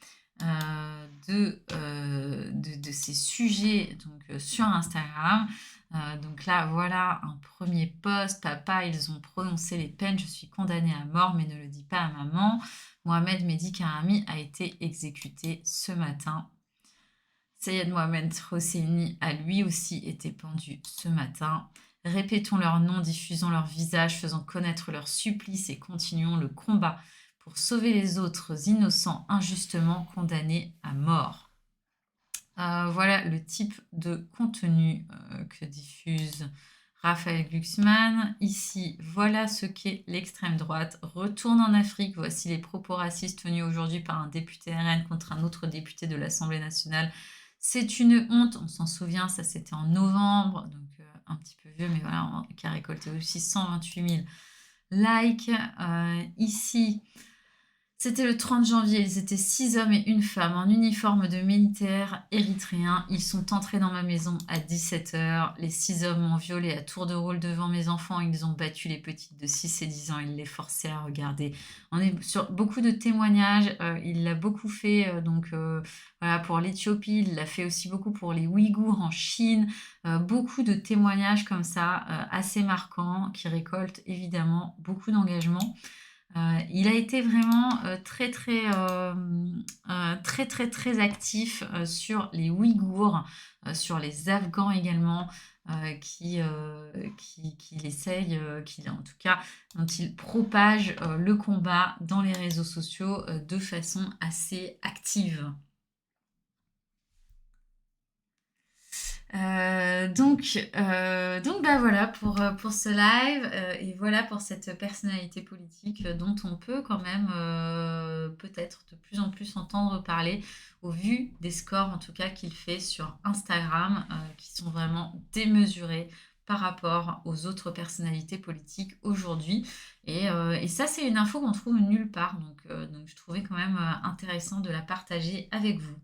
de ces sujets donc, sur Instagram. Donc là, voilà un premier post. Papa, ils ont prononcé les peines. Je suis condamnée à mort, mais ne le dis pas à maman. Mohamed Mehdi Karami a été exécuté ce matin. Sayed Mohamed Hosseini a lui aussi été pendu ce matin. Répétons leurs noms, diffusons leurs visages, faisons connaître leur supplice et continuons le combat pour sauver les autres innocents injustement condamnés à mort. Voilà le type de contenu que diffuse Raphaël Glucksmann. Ici, voilà ce qu'est l'extrême droite. Retourne en Afrique, voici les propos racistes tenus aujourd'hui par un député RN contre un autre député de l'Assemblée nationale. C'est une honte, on s'en souvient, ça c'était en novembre, donc un petit peu vieux, mais voilà, qui a récolté aussi 128 000 likes. Ici, c'était le 30 janvier, ils étaient 6 hommes et une femme en uniforme de militaires érythréens. Ils sont entrés dans ma maison à 17h. Les 6 hommes m'ont violée à tour de rôle devant mes enfants. Ils ont battu les petites de 6 et 10 ans. Ils les forçaient à regarder. On est sur beaucoup de témoignages. Il l'a beaucoup fait voilà, pour l'Éthiopie. Il l'a fait aussi beaucoup pour les Ouïghours en Chine. Beaucoup de témoignages comme ça, assez marquants, qui récoltent évidemment beaucoup d'engagement. Il a été vraiment très actif sur les Ouïghours, sur les Afghans également, qui en tout cas, dont il propage le combat dans les réseaux sociaux de façon assez active. Donc bah voilà pour ce live et voilà pour cette personnalité politique dont on peut quand même peut-être de plus en plus entendre parler au vu des scores en tout cas qu'il fait sur Instagram qui sont vraiment démesurés par rapport aux autres personnalités politiques aujourd'hui. Et ça, c'est une info qu'on trouve nulle part. Donc je trouvais quand même intéressant de la partager avec vous.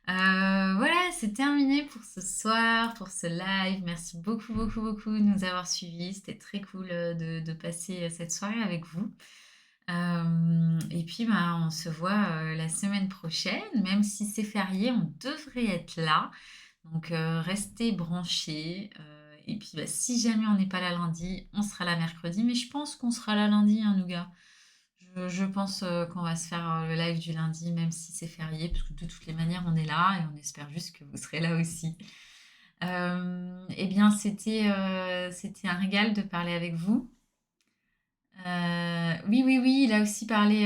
Voilà, c'est terminé pour ce soir, pour ce live. Merci beaucoup, beaucoup, beaucoup de nous avoir suivis. C'était très cool de passer cette soirée avec vous. Et puis, bah, on se voit la semaine prochaine. Même si c'est férié, on devrait être là. Donc, restez branchés. Et puis, bah, si jamais on n'est pas là lundi, on sera là mercredi. Mais je pense qu'on sera là lundi, hein, nous gars. Je pense qu'on va se faire le live du lundi, même si c'est férié, parce que de toutes les manières, on est là et on espère juste que vous serez là aussi. Eh bien, c'était un régal de parler avec vous. Oui, oui, oui, il a aussi parlé,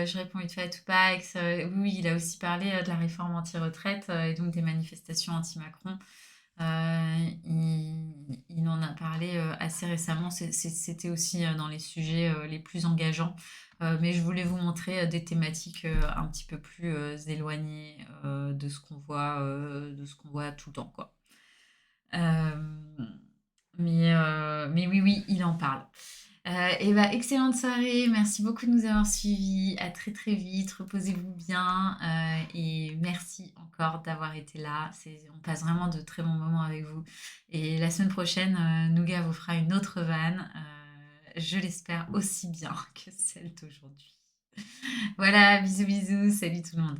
je réponds vite fait à Tupac, oui, oui, il a aussi parlé de la réforme anti-retraite et donc des manifestations anti-Macron. Il en a parlé assez récemment. C'était aussi dans les sujets les plus engageants. Mais je voulais vous montrer des thématiques un petit peu plus éloignées de ce qu'on voit tout le temps, quoi. Euh, mais oui, oui, il en parle. Et bah, excellente soirée. Merci beaucoup de nous avoir suivis. À très très vite. Reposez-vous bien. Et merci encore d'avoir été là. On passe vraiment de très bons moments avec vous. Et la semaine prochaine, Nougat vous fera une autre vanne. Je l'espère aussi bien que celle d'aujourd'hui. Voilà, bisous bisous. Salut tout le monde.